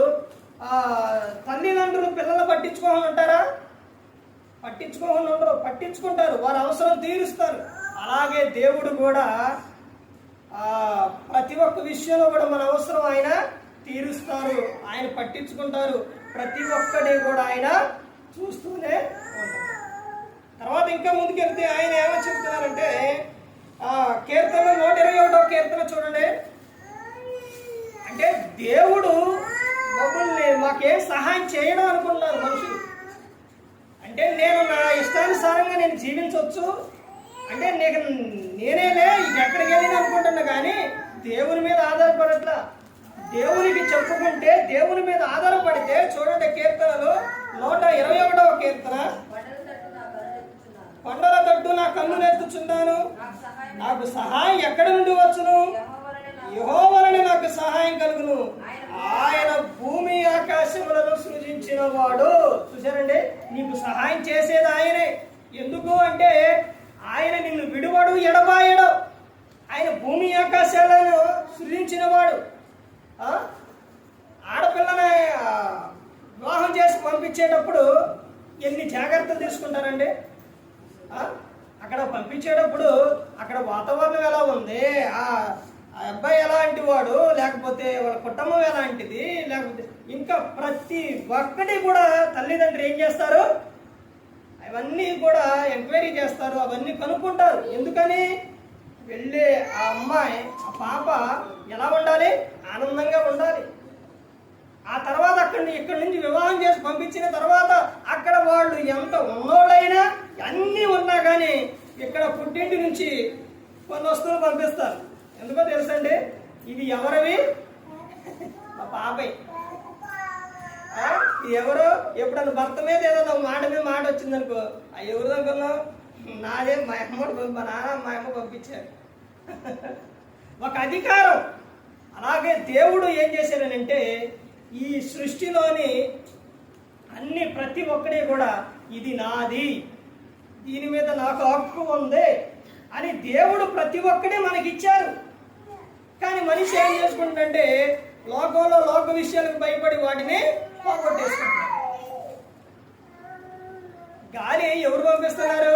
తల్లిదండ్రులు పిల్లలు పట్టించుకోమని అంటారా? పట్టించుకోమని ఉండరు, పట్టించుకుంటారు, వారి అవసరం తీరుస్తారు. అలాగే దేవుడు కూడా ప్రతి ఒక్క విషయంలో కూడా మన అవసరం ఆయన తీరుస్తారు, ఆయన పట్టించుకుంటారు. ప్రతి ఒక్కటి కూడా ఆయన చూస్తూనే ఉంటారు. తర్వాత ఇంకా ముందుకెళ్తే ఆయన ఏమని చెప్తున్నారంటే కీర్తన 121వ కీర్తన చూడండి. అంటే దేవుడు మమ్మల్ని మాకేం సహాయం చేయడం అనుకున్నారు మనుషులు. అంటే నేను నా ఇష్టానుసారంగా నేను జీవించవచ్చు అంటే నేనేలే ఎక్కడికి వెళ్ళిన అనుకుంటున్నా, కానీ దేవుని మీద ఆధారపడట్లా. దేవునికి చెప్పుకుంటే దేవుని మీద ఆధారపడితే చూడండి, కీర్తనలు 121వ కీర్తన. కొండల తట్టు నా కన్నులెత్తుచున్నాను, నాకు సహాయం ఎక్కడి నుండి వచ్చును? యెహోవావలన నాకు సహాయం కలుగును. ఆయన భూమి ఆకాశములను సృజించిన వాడు. చూసారండి, నీకు సహాయం చేసేది ఆయనే. ఎందుకు అంటే ఆయన నిన్ను విడువడు, ఎడబాయడు. ఆయన భూమి ఆకాశాలను సృజించిన వాడు. ఆడపిల్లని వివాహం చేసి పంపించేటప్పుడు ఎన్ని జాగ్రత్తలు తీసుకుంటారండి? అక్కడ పంపించేటప్పుడు అక్కడ వాతావరణం ఎలా ఉంది, ఆ అబ్బాయి ఎలాంటి వాడు, లేకపోతే వాళ్ళ కుటుంబం ఎలాంటిది, లేకపోతే ఇంకా ప్రతి ఒక్కటి కూడా తల్లిదండ్రులు ఏం చేస్తారు? అవన్నీ కూడా ఎంక్వైరీ చేస్తారు, అవన్నీ కనుక్కుంటారు. ఎందుకని? వెళ్ళే ఆ అమ్మాయి, ఆ పాప ఎలా ఉండాలి? ఆనందంగా ఉండాలి. ఆ తర్వాత ఇక్కడి నుంచి వివాహం చేసి పంపించిన తర్వాత అక్కడ వాళ్ళు ఎంత ఉన్నోళ్ళైనా అన్నీ ఉన్నా కానీ ఇక్కడ పుట్టింటి నుంచి కొన్ని వస్తువులు పంపిస్తారు. ఎందుకో తెలుసండి? ఇవి ఎవరివి? మా పాపయ్య. ఎవరో ఎప్పుడన్నా భర్త మీద ఏదన్నా మాట మీద మాట వచ్చిందనుకో, ఎవరు అనుకున్నావు? నాదే, మా అమ్మడు, మా నాన్న మా అమ్మ పంపించారు. ఒక అధికారం. అలాగే దేవుడు ఏం చేశాడనంటే ఈ సృష్టిలోని అన్ని ప్రతి ఒక్కటి కూడా ఇది నాది, దీని మీద నాకు హక్కు ఉంది అని దేవుడు ప్రతి ఒక్కటి మనకిచ్చారు. కానీ మనిషి ఏం చేసుకుంటుందంటే లోకంలో లోక విషయాలకు భయపడి వాటిని పోగొట్టేసుకుంటారు. గాలి ఎవరు పంపిస్తున్నారు?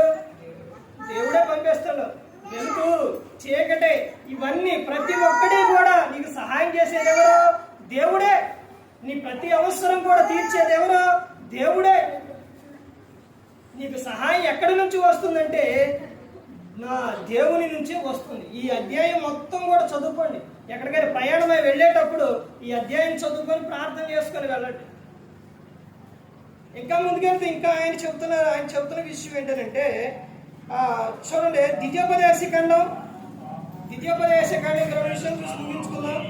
దేవుడే పంపిస్తున్నాడు. వెలుగు, చీకటి, ఇవన్నీ ప్రతి ఒక్కటి కూడా నీకు సహాయం చేసేది ఎవరో? దేవుడే. నీ ప్రతి అవసరం కూడా తీర్చేది ఎవరో? దేవుడే. నీకు సహాయం ఎక్కడి నుంచి వస్తుందంటే నా దేవుని నుంచి వస్తుంది. ఈ అధ్యాయం మొత్తం కూడా చదువుకోండి. ఎక్కడికైనా ప్రయాణమై వెళ్ళేటప్పుడు ఈ అధ్యాయం చదువుకొని ప్రార్థన చేసుకొని వెళ్ళండి. ఇంకా ముందుకెళ్తే ఇంకా ఆయన చెప్తున్న విషయం ఏంటంటే చూడండి, ద్వితీయోపదేశ ఖండం 2 విషయాలు చూసి ముగించుకుందాం.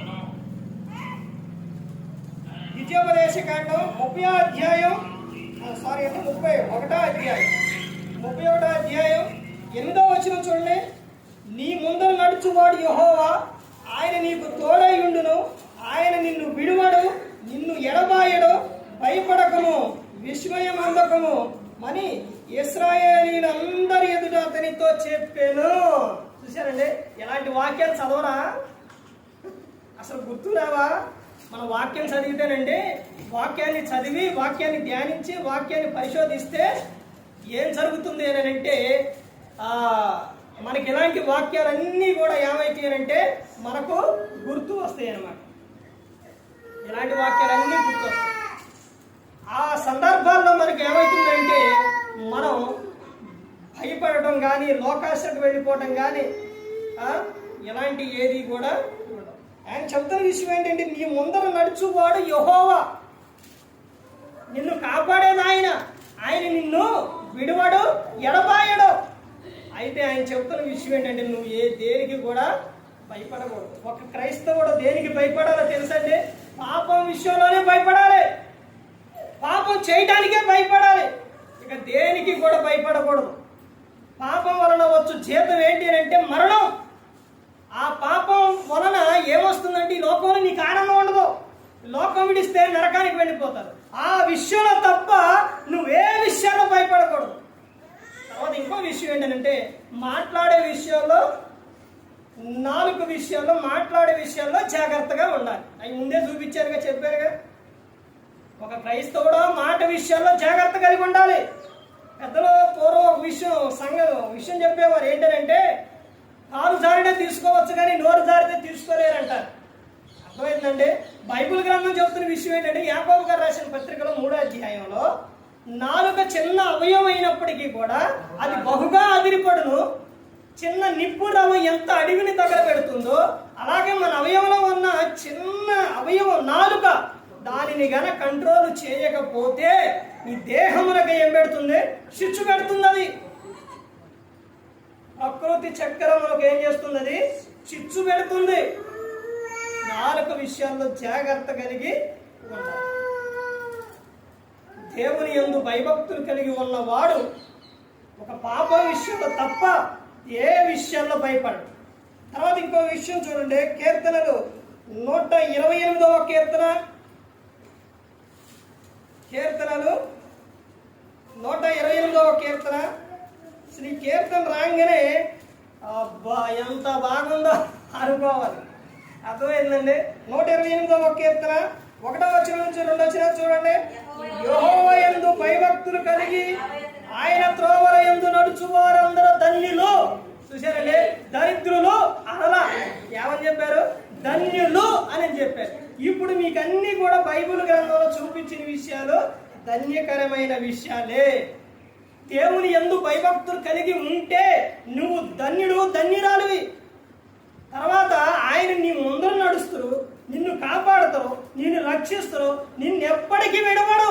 ద్వితీయోపదేశ ఖండం 31వ అధ్యాయం 8వ వచనం చూడండి. నీ ముందర నడుచువాడు యెహోవా, ఆయన నీకు తోడై ఉండును, ఆయన నిన్ను విడువడు, నిన్ను ఎడబాయడు, భయపడకము, విస్మయం అందకము అని ఇశ్రాయేలీయులందరి ఎదుట అతనితో చెప్పాను. చూశారండి, ఎలాంటి వాక్యాలు చదవరా? అసలు గుర్తురావా? మన వాక్యం చదివితేనండి, వాక్యాన్ని చదివి వాక్యాన్ని ధ్యానించి వాక్యాన్ని పరిశోధిస్తే ఏం జరుగుతుంది అని అంటే మనకి ఇలాంటి వాక్యాలన్నీ కూడా ఏమైతాయనంటే మనకు గుర్తు వస్తాయి అన్నమాట. ఇలాంటి వాక్యాలన్నీ గుర్తు వస్తాయి. ఆ సందర్భాల్లో మనకి ఏమవుతుందంటే మనం భయపడటం కానీ, లోకాశకు వెళ్ళిపోవటం కానీ ఇలాంటి ఏది కూడా ఉండదు. ఆయన చెప్తున్న విషయం ఏంటంటే, నీ ముందర నడుచువాడు యెహోవా, నిన్ను కాపాడేది ఆయన, ఆయన నిన్ను విడువడు, ఎడబాయడు. అయితే ఆయన చెప్తున్న విషయం ఏంటంటే, నువ్వు దేనికి కూడా భయపడకూడదు. ఒక క్రైస్తవుడు దేనికి భయపడాలో తెలుసండి? పాపం విషయంలోనే భయపడాలి, పాపం చేయడానికే భయపడాలి, ఇక దేనికి కూడా భయపడకూడదు. పాపం వలన వచ్చు జీతం ఏంటి అంటే మరణం. ఆ పాపం వలన ఏమొస్తుందంటే ఈ లోకంలో నీకు ఆనందం ఉండదు, లోకం విడిస్తే నరకానికి వెళ్ళిపోతారు. ఆ విషయంలో తప్ప నువ్వే విషయాల్లో భయపడకూడదు. తర్వాత ఇంకో విషయం ఏంటంటే మాట్లాడే విషయాల్లో, నాలుగు విషయాల్లో, మాట్లాడే విషయాల్లో జాగ్రత్తగా ఉండాలి. అవి ముందే చూపించారుగా, చెప్పారుగా. ఒక క్రైస్తవుడు మాట విషయాల్లో జాగ్రత్త కలిగి ఉండాలి. పెద్దలు పూర్వం ఒక విషయం చెప్పేవారు ఏంటంటే, కాలు జారినే తీసుకోవచ్చు కానీ నోరు జారితే తీసుకోలేరంటారు. అర్థమైందండి? బైబిల్ గ్రంథం చెబుతున్న విషయం ఏంటంటే, యాకోబు గారు రాసిన పత్రికలో 3వ అధ్యాయంలో నాలుక చిన్న అవయవం అయినప్పటికీ కూడా అది బహుగా అదిరిపడును. చిన్న నిప్పు రవ్వ ఎంత అడవిని తగలబెడుతుందో అలాగే మన అవయవంలో ఉన్న చిన్న అవయవం నాలుక, దానిని గన కంట్రోల్ చేయకపోతే ఈ దేహమునకు ఏం పెడుతుంది? శిక్షు పెడుతుంది. అది ప్రకృతి చక్రములకు ఏం చేస్తుంది? అది చిచ్చు పెడుతుంది. నాలుక విషయాల్లో జాగ్రత్త కలిగి ఉండాలి. దేవుని యందు భయభక్తులు కలిగి ఉన్నవాడు ఒక పాప విషయంలో తప్ప ఏ విషయాల్లో భయపడడు. తర్వాత ఇంకో విషయం చూడండి, కీర్తనలు 128వ కీర్తనలు 128వ కీర్తన. శ్రీ కీర్తన రాగానే అబ్బా ఎంత బాగుందో అనుకోవాలి. అర్థమైందండి? 128వ కీర్తన 1వ వచనం నుంచి 2వ వచనం చూడండి. యెహోవా యందు భయభక్తులు కలిగి ఆయన త్రోవల యందు నడుచు వారందరూ ధన్యులు. చూశారండి? దరిద్రులు అనలా, ఏమని చెప్పారు? ధన్యులు అని చెప్పారు. ఇప్పుడు మీకు అన్ని కూడా బైబిల్ గ్రంథంలో చూపించిన విషయాలు ధన్యకరమైన విషయాలే. దేవుని యందు భయభక్తులు కలిగి ఉంటే నువ్వు ధన్యుడు, ధన్యురాలివి. తర్వాత ఆయన నీ ముందర నడుస్తారు, నిన్ను కాపాడుతారు, నిన్ను రక్షిస్తారు, నిన్ను ఎప్పటికీ విడవడు.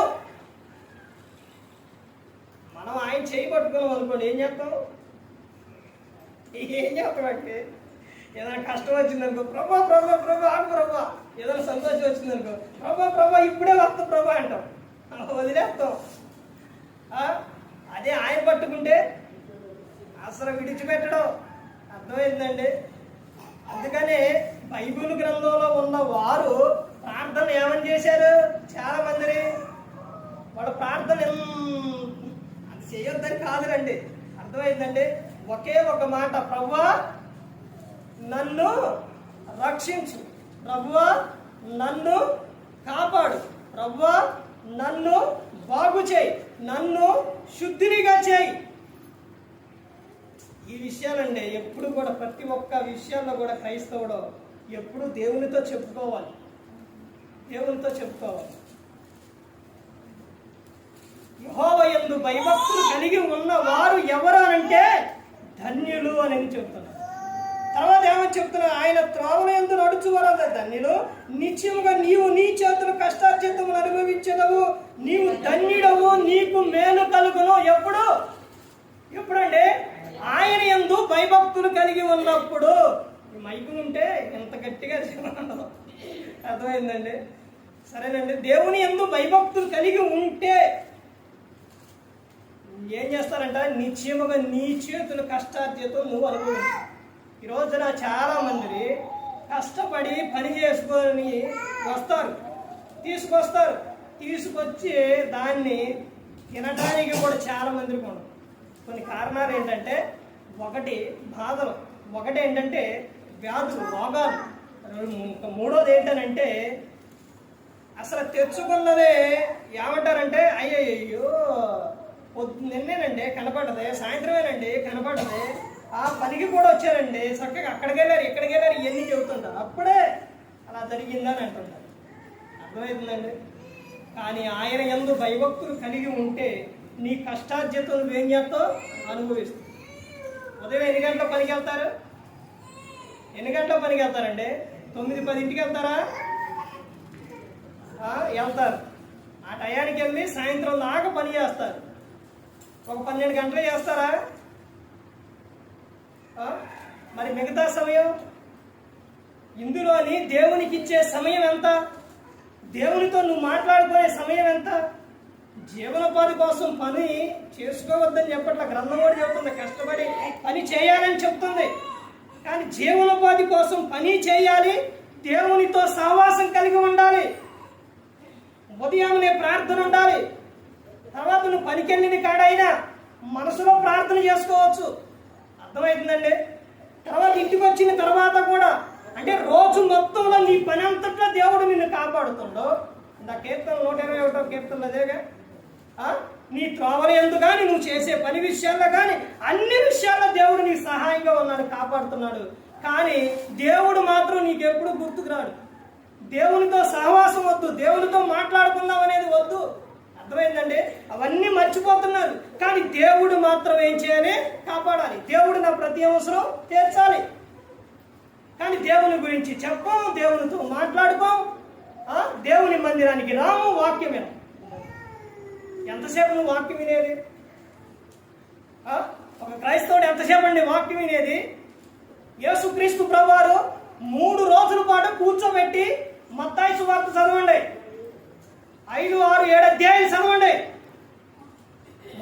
మనం ఆయన చేయి పట్టుకున్నాం అనుకోండి, ఏం చేస్తాం అంటే ఏదైనా కష్టం వచ్చిందనుకో, ప్రభా ప్రభా ప్రభా ఆగు ప్రభా. ఏదైనా సంతోషం వచ్చిందనుకో, ప్రభా ప్రభా ఇప్పుడే వస్తా ప్రభా అంటాం, వదిలేస్తాం. అదే ఆయన పట్టుకుంటే అసలు విడిచిపెట్టడం. అర్థమైందండి? అందుకనే బైబిల్ గ్రంథంలో ఉన్న వారు ప్రార్థన ఏమని చేశారు? చాలా మంది వాళ్ళ ప్రార్థన అది చేయొద్దని కాదురండి. అర్థమైందండి? ఒకే ఒక మాట, ప్రభువా నన్ను రక్షించు, ప్రభువా నన్ను కాపాడు, ప్రభువా నన్ను బాగు చేయి, నన్ను శుద్ధినిగా చేయి. ఈ విషయాలండి ఎప్పుడు కూడా, ప్రతి ఒక్క విషయాల్లో కూడా క్రైస్తవుడు ఎప్పుడు దేవునితో చెప్పుకోవాలి, దేవునితో చెప్పుకోవాలి. యెహోవా యందు భయభక్తులు కలిగి ఉన్న వారు ఎవరు అంటే ధన్యులు అని చెప్తున్నారు. తర్వాత ఏమని చెప్తున్నారు? ఆయన త్రోవల యందు నడుచువారు ధన్యులు. నిశ్చయముగా నీవు నీ చేతులు కష్టార్జితములు అనుభవించదవు, నీవు ధన్యుడవు, నీకు మేలు కలుగును. ఎప్పుడంటే ఆయన యందు భయభక్తులు కలిగి ఉన్నప్పుడు. ఈ మైకులు ఉంటే ఎంత గట్టిగా ఉండదు. అర్థమైందండి? సరేనండి. దేవుని యందు భయభక్తులు కలిగి ఉంటే ఏం చేస్తారంట? నిశ్చయముగా నీ చేతులు కష్టార్జితం నువ్వు అనుభవించు. ఈ రోజున చాలా మంది కష్టపడి పని చేసుకొని వస్తారు, తీసుకొస్తారు, తీసుకొచ్చి దాన్ని తినడానికి కూడా చాలా మందికి ఉండదు. కొన్ని కారణాలు ఏంటంటే, ఒకటి బాధలు, ఒకటి ఏంటంటే వ్యాధులు, రోగాలు, మూడోది ఏంటనంటే అసలు తెచ్చుకున్నదే ఏమంటారంటే అయ్యయ్యో నిన్నేనండి కనపడదే, సాయంత్రమేనండి కనపడదే, ఆ పనికి కూడా వచ్చారండి, చక్కగా అక్కడికి వెళ్ళారు ఇక్కడికి వెళ్ళారు, ఇవన్నీ చెబుతుంటారు. అప్పుడే అలా జరిగిందని అంటుంటారు. అర్థమవుతుందండి. కానీ ఆయన యందు భయభక్తులు కలిగి ఉంటే నీ కష్టార్జితం నువ్వేం చేస్తావు, అనుభవిస్తావు. ఉదయం ఎన్ని గంటల పనికి వెళ్తారు? ఎన్ని గంటల పనికి వెళ్తారండి? 9-10 వెళ్తారా? వెళ్తారు. ఆ టయానికి వెళ్ళి సాయంత్రం దాకా పని చేస్తారు. ఒక 12 గంటలు చేస్తారా? మరి మిగతా సమయం ఇందులోని దేవునికి ఇచ్చే సమయం ఎంత? దేవునితో నువ్వు మాట్లాడుకునే సమయం ఎంత? జీవనోపాధి కోసం పని చేసుకోవద్దని చెప్పట్ల, గ్రంథం కూడా చెప్తుంది, కష్టపడి పని చేయాలని చెప్తుంది. కానీ జీవనోపాధి కోసం పని చేయాలి, దేవునితో సహవాసం కలిగి ఉండాలి, ఉదయాన్నే ప్రార్థన ఉండాలి. తర్వాత నువ్వు పనికెళ్ళిన కాడైనా మనసులో ప్రార్థన చేసుకోవచ్చు. అర్థమవుతుందండి. తర్వాత ఇంటికి వచ్చిన తర్వాత కూడా, అంటే రోజు మొత్తంలో నీ పని అంతట్లో దేవుడు నిన్ను కాపాడుతుండో. నా కీర్తన 121వ కీర్తనలో అదేగా, నీ త్రోవల యందు కానీ నువ్వు చేసే పని విషయాల్లో కానీ అన్ని విషయాల్లో దేవుడు నీకు సహాయంగా ఉన్నాడు, కాపాడుతున్నాడు. కానీ దేవుడు మాత్రం నీకెప్పుడు గుర్తుకు రాడు. దేవునితో సహవాసం వద్దు, దేవునితో మాట్లాడుకుందాం అనేది వద్దు. అర్థమైందండి. అవన్నీ మర్చిపోతున్నారు. కానీ దేవుడు మాత్రం ఏం చేయాలి? కాపాడాలి. దేవుడు నా ప్రతి అవసరం తీర్చాలి. కానీ దేవుని గురించి చెప్పం, దేవునితో మాట్లాడుకోం, దేవుని మందిరానికి రాము, వాక్యం వినం. ఎంతసేపు నువ్వు వాక్యం వినేది? ఒక క్రైస్తవుడు ఎంతసేపు అండి వాక్యం వినేది? యేసుక్రీస్తు ప్రభువారు 3 రోజుల పాటు కూర్చోబెట్టి మత్తయి సువార్త చదవండి, 5, 6, 7 అధ్యాయాలు చదవండి.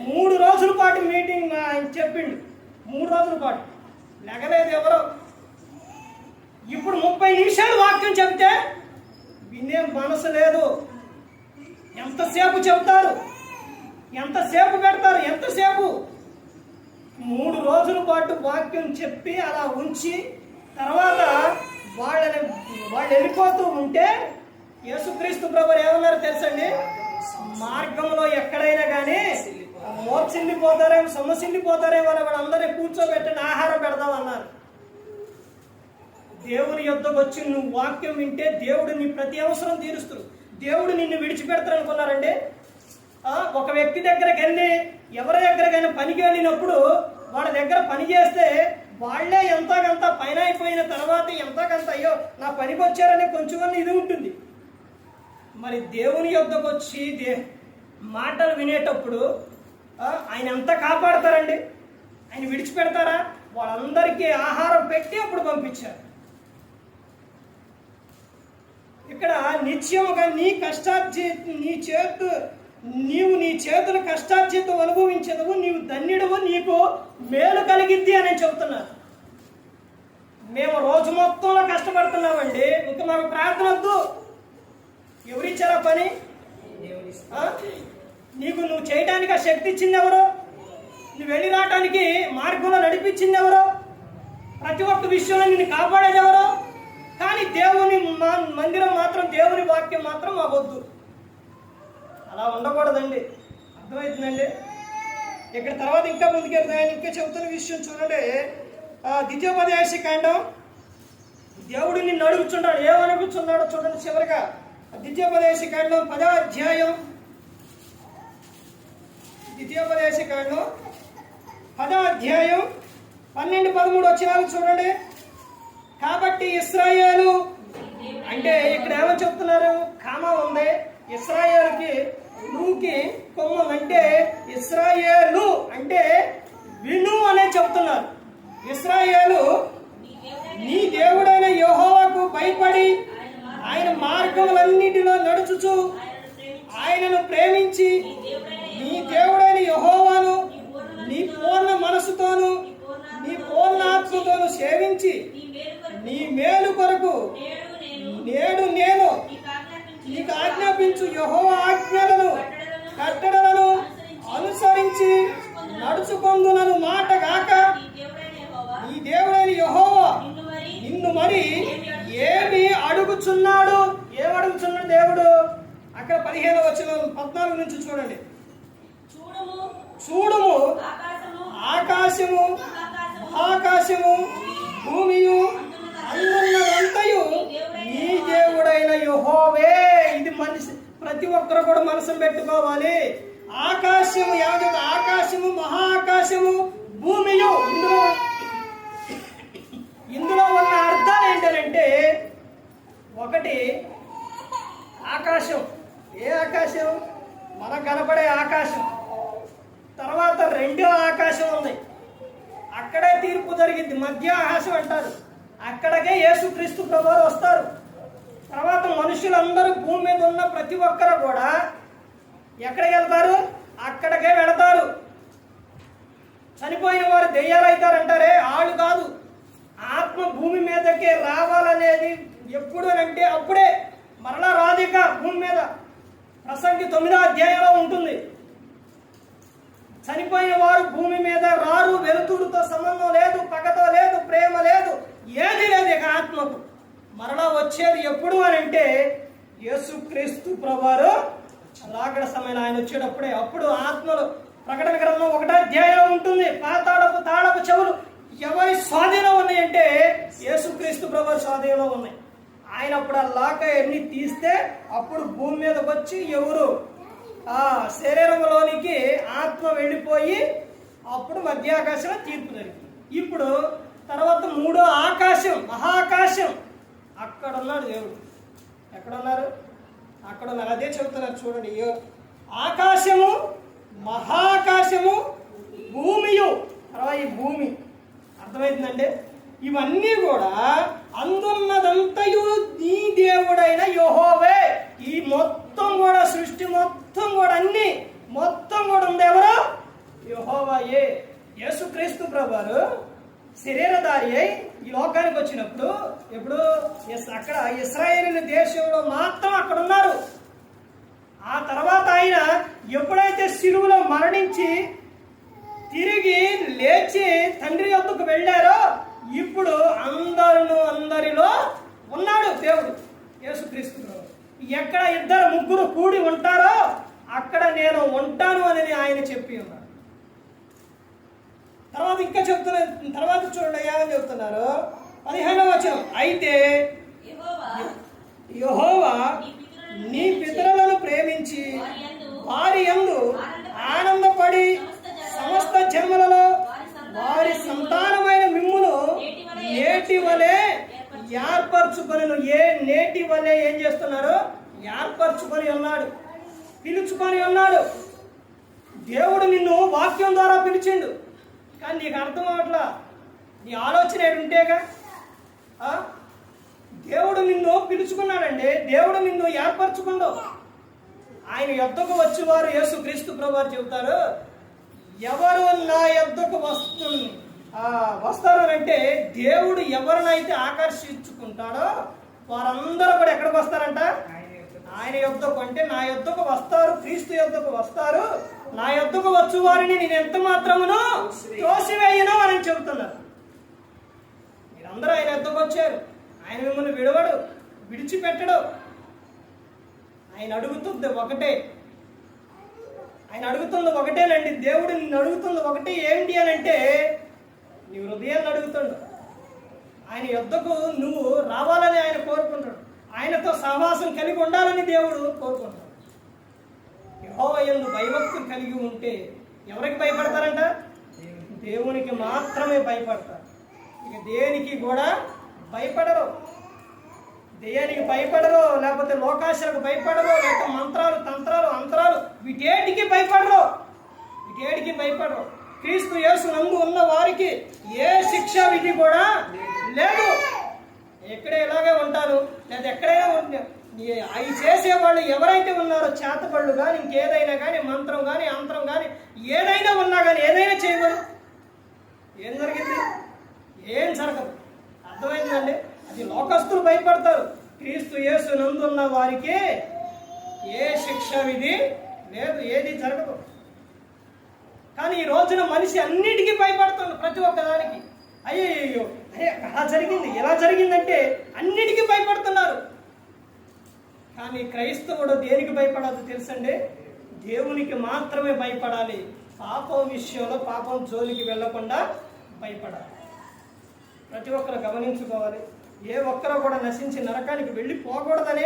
3 రోజుల పాటు మీటింగ్ ఆయన చెప్పిండు. 3 రోజుల పాటు లెగలేదు ఎవరో. ఇప్పుడు 30 నిమిషాలు వాక్యం చెప్తే వినే మనసు లేదు. ఎంతసేపు చెప్తారు, ఎంతసేపు పెడతారు, ఎంతసేపు? 3 రోజుల పాటు వాక్యం చెప్పి అలా ఉంచి తర్వాత వాళ్ళు వెళ్ళిపోతూ ఉంటే యేసుక్రీస్తు ప్రభువు ఏమన్నారు తెలుసండి? మార్గంలో ఎక్కడైనా కానీ మోర్చిల్లిపోతారేమో, సొమ్మసిల్లిపోతారేమో అని వాళ్ళందరినీ కూర్చోబెట్టండి, ఆహారం పెడదామన్నారు. దేవుని యొద్దకు వచ్చి నువ్వు వాక్యం వింటే దేవుడు నీ ప్రతి అవసరం తీరుస్తాడు. దేవుడు నిన్ను విడిచిపెడతారు అనుకున్నారండి? ఒక వ్యక్తి దగ్గరికి వెళ్ళి ఎవరి దగ్గరకైనా పనికి వెళ్ళినప్పుడు వాళ్ళ దగ్గర పని చేస్తే వాళ్లే ఎంతకంత పైన అయిపోయిన తర్వాత ఎంతకంత అయ్యో నా పనికి వచ్చారని కొంచెం ఇది ఉంటుంది. మరి దేవుని యొద్దకు వచ్చి మాటలు వినేటప్పుడు ఆయన ఎంత కాపాడతారండి? ఆయన విడిచిపెడతారా? వాళ్ళందరికీ ఆహారం పెట్టి అప్పుడు పంపించారు. ఇక్కడ నిత్యముగా నీవు నీ చేతుల కష్టార్జితం అనుభవించదవు, నీవు ధన్యుడవు, నీకు మేలు కలిగిద్ది అని చెబుతున్నారు. మేము రోజు మొత్తంలో కష్టపడుతున్నామండి, ఇంకా మాకు ప్రార్థన వద్దు. ఎవరిచ్చారా పని? నీకు నువ్వు చేయడానికి ఆ శక్తి ఇచ్చింది ఎవరు? నువ్వు వెళ్ళి రావడానికి మార్గంలో నడిపించింది ఎవరు? ప్రతి ఒక్క విషయంలో నిన్ను కాపాడేది ఎవరు? కానీ దేవుని మందిరం మాత్రం, దేవుని వాక్యం మాత్రం మాకొద్దు. అలా ఉండకూడదండి. అర్థమవుతుందండి. ఇక్కడ తర్వాత ఇంకా ముందుకెళ్తే ఆయన ఇంకా చెబుతున్న విషయం చూడండి. ద్వితీయోపదేశ కాండం, దేవుడు నిన్ను అడుగుచున్నాడు, ఏమనుగుచున్నాడో చూడండి. చివరిగా ద్వితీయోపదేశ కాండం 10వ అధ్యాయం, ద్వితీయోపదేశ కాండం 10వ అధ్యాయం 12-13 వచనాలు చూడండి. కాబట్టి ఇశ్రాయేలు అంటే ఇక్కడ ఏమని చెప్తున్నారు? కామా ఉంది, ఇశ్రాయేలుకి నువ్వుకి కొమ్మ, అంటే ఇశ్రాయేలు అంటే విను అనే చెప్తున్నారు. ఇశ్రాయేలు నీ దేవుడైన యెహోవాకు భయపడి ఆయన మార్గములన్నిటిలో నడుచుచు ఆయనను ప్రేమించి నీ దేవుడైన యెహోవాను నీ పూర్ణ మనసుతోను నీ పూర్ణ ఆత్మతోను సేవించి నీ మేలు కొరకు నేడు నేను నీకు ఆజ్ఞాపించు యెహోవా ఆజ్ఞ అక్కడ 15వ వచనం 14 నుంచి చూడండి. చూడుము ఆకాశము మహాకాశము భూమియు అందున్నదంతయు నీ దేవుడైన యెహోవే. ఇది మనిషి ప్రతి ఒక్కరు కూడా మనసును పెట్టుకోవాలి. ఆకాశము ఏమంటే ఆకాశము మహాకాశము భూమియు. ఇందులో ఉన్న అర్థాలు ఏంటంటే, ఒకటి ఆకాశం. ఏ ఆకాశం? మనకు కనపడే ఆకాశం. తర్వాత రెండో ఆకాశం ఉంది, అక్కడే తీర్పు జరిగింది, మధ్య ఆకాశం అంటారు. అక్కడికే యేసుక్రీస్తు ప్రభువారు వస్తారు. తర్వాత మనుషులందరూ భూమి మీద ఉన్న ప్రతి ఒక్కరు కూడా ఎక్కడికి వెళ్తారు? అక్కడికే వెళతారు. చనిపోయిన వారు దెయ్యాలు అవుతారంటారే, ఆళ్ళు కాదు. ఆత్మ భూమి మీదకే రావాలనేది ఎప్పుడు అంటే అప్పుడే, మరలా రాదిక భూమి మీద. ప్రసంగి 9వ అధ్యాయంలో ఉంటుంది. చనిపోయిన వారు భూమి మీద రారు. వెలుతురుతో సంబంధం లేదు, పగతో లేదు, ప్రేమ లేదు, ఏది లేదు ఇక ఆత్మకు. మరలా వచ్చేది ఎప్పుడు అని అంటే యేసుక్రీస్తు ప్రభువారు రాకడ సమయంలో ఆయన వచ్చేటప్పుడే. అప్పుడు ఆత్మలు ప్రకటన గ్రంథం 1వ అధ్యాయంలో ఉంటుంది. పాతాళపు తాళపు చెవులు ఎవరి స్వాధీనం ఉన్నాయంటే యేసుక్రీస్తు ప్రభువారి స్వాధీనంలో ఉన్నాయి. ఆయన అప్పుడు ఆ లాక ఎన్ని తీస్తే అప్పుడు భూమి మీదకి వచ్చి ఎవరు ఆ శరీరంలోనికి ఆత్మ వెళ్ళిపోయి అప్పుడు మధ్యాకాశంలో తీర్పు జరిగింది. ఇప్పుడు తర్వాత 3వ ఆకాశం మహాకాశం, అక్కడ ఉన్నాడు దేవుడు. ఎక్కడ ఉన్నారు? అక్కడ ఉన్నారు. అదే చెబుతున్నారు చూడండి. ఆకాశము మహాకాశము భూమియు. తర్వాత ఈ భూమి అర్థమవుతుందంటే ఇవన్నీ కూడా అందున్నదంతయు నీ దేవుడైన యెహోవే. ఈ మొత్తం కూడా సృష్టి మొత్తం కూడా అన్ని మొత్తం కూడా ఉంది ఎవరు? యెహోవాయే. యేసుక్రీస్తు ప్రభువారు శరీరధారి అయి ఈ లోకానికి వచ్చినప్పుడు ఎప్పుడు అక్కడ ఇశ్రాయేలు దేశంలో మాత్రం అక్కడ ఉన్నారు. ఆ తర్వాత ఆయన ఎప్పుడైతే శిలువలో మరణించి తిరిగి లేచి తండ్రి యొద్దకు వెళ్ళారో ఇప్పుడు అందరిలో ఉన్నాడు దేవుడు యేసుక్రీస్తు. ఎక్కడ 2-3 కూడి ఉంటారో అక్కడ నేను ఉంటాను అనేది ఆయన చెప్పి ఉన్నాడు. తర్వాత ఇంకా చెప్తున్నారు. తర్వాత చూడండి ఏమని చెప్తున్నారు. 15వ వచనం, అయితే యెహోవా నీ పితరులను ప్రేమించి వారి యందు ఆనందపడి సమస్త జన్మలలో వారి సంతానమైన మిమ్మును నేటి వలె ఏర్పరచుకొనెను. నేటి వలె ఏం చేస్తున్నారు? ఏర్పరచుకొని ఉన్నాడు, పిలుచుకొని ఉన్నాడు. దేవుడు నిన్ను వాక్యం ద్వారా పిలిచిండు, కానీ నీకు అర్థం అవట్లా. నీ ఆలోచన ఉంటేగా. దేవుడు నిన్ను పిలుచుకున్నాడండి, దేవుడు నిన్ను ఏర్పరచుకుండు. ఆయన యొద్దకు వచ్చేవారు యేసుక్రీస్తు ప్రభువారు చెబుతారు, ఎవరు నా యొద్దకు వస్తారంటే దేవుడు ఎవరినైతే ఆకర్షించుకుంటాడో వారందరూ కూడా ఎక్కడికి వస్తారంట? ఆయన యొద్దకు. అంటే నా యొద్దకు వస్తారు, క్రీస్తు యొద్దకు వస్తారు. నా యొద్దకు వచ్చు వారిని నేను ఎంత మాత్రమును తోసివేయను అని చెబుతున్నారు. మీరందరూ ఆయన యొద్దకు వచ్చారు. ఆయన మిమ్మల్ని విడవడు, విడిచిపెట్టడు. ఆయన అడుగుతుంది ఒకటే. ఆయన అడుగుతుంది ఒకటేనండి. దేవుడు నిన్ను అడుగుతుంది ఒకటే. ఏంటి అని అంటే నీ హృదయాన్ని అడుగుతాడు. ఆయన యొద్దకు నువ్వు రావాలని ఆయన కోరుకుంటాడు. ఆయనతో సహవాసం కలిగి ఉండాలని దేవుడు కోరుకుంటాడు. యెహోవా యందు భయభక్తులు కలిగి ఉంటే ఎవరికి భయపడతారంట? దేవునికి మాత్రమే భయపడతారు. ఇక దేనికి కూడా భయపడరు. దెయ్యానికి భయపడరు, లేకపోతే లోకాశలకు భయపడరు, లేకపోతే మంత్రాలు, తంత్రాలు, అంతరాలు వీటేటికి భయపడరు. క్రీస్తు యేసు నందు ఉన్న వారికి ఏ శిక్షా విధి కూడా లేదు. ఎక్కడే ఇలాగే ఉంటారు, లేదా ఎక్కడైనా అవి చేసేవాళ్ళు ఎవరైతే ఉన్నారో చేతబళ్ళు కానీ ఇంకేదైనా కానీ మంత్రం కానీ అంతరం కానీ ఏదైనా ఉన్నా కానీ ఏదైనా చేయమని ఏం జరిగింది? ఏం జరగదు. అర్థమైందండి? అది లోకస్తులు భయపడతారు. క్రీస్తు యేసు నందున్న వారికి ఏ శిక్ష విధి లేదు, ఏది జరగదు. కానీ ఈ రోజున మనిషి అన్నిటికీ భయపడుతుంది, ప్రతి ఒక్కదానికి. అయ్యో అలా జరిగింది, ఎలా జరిగిందంటే అన్నిటికీ భయపడుతున్నారు. కానీ క్రైస్తవుడు దేనికి భయపడాలో తెలుసండి? దేవునికి మాత్రమే భయపడాలి. పాపం విషయంలో పాపం జోలికి వెళ్లకుండా భయపడాలి. ప్రతి ఒక్కరు గమనించుకోవాలి. ఏ ఒక్కరూ కూడా నశించి నరకానికి వెళ్ళిపోకూడదనే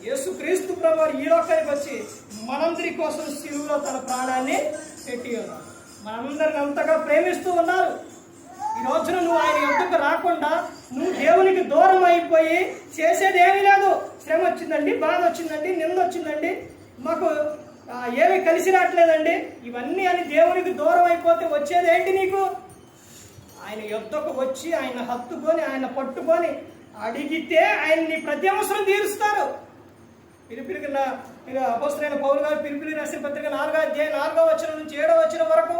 యేసుక్రీస్తు ప్రభువారు ఈ లోకానికి వచ్చి మనందరి కోసం శిలువలో తన ప్రాణాన్ని పెట్టి ఉన్నారు. మనందరిని అంతగా ప్రేమిస్తూ ఉన్నారు. ఈ రోజున నువ్వు ఆయన యొద్దకు రాకుండా నువ్వు దేవునికి దూరం అయిపోయి చేసేది ఏమీ లేదు. శ్రమ వచ్చిందండి, బాధ వచ్చిందండి, నింద వచ్చిందండి, మాకు ఏమీ కలిసి రావట్లేదండి, ఇవన్నీ అని దేవునికి దూరం అయిపోతే వచ్చేది ఏంటి నీకు? ఆయన యొద్దకు వచ్చి ఆయన హత్తుకొని ఆయన పట్టుకొని అడిగితే ఆయన నీ ప్రతి అవసరం తీరుస్తారు. పిలిపిలికి అపోస్తలుడైన పౌలు గారు పిలిపిలి రాసిన పత్రిక 4వ అధ్యాయం 4వ వచనం నుంచి 7వ వచనం వరకు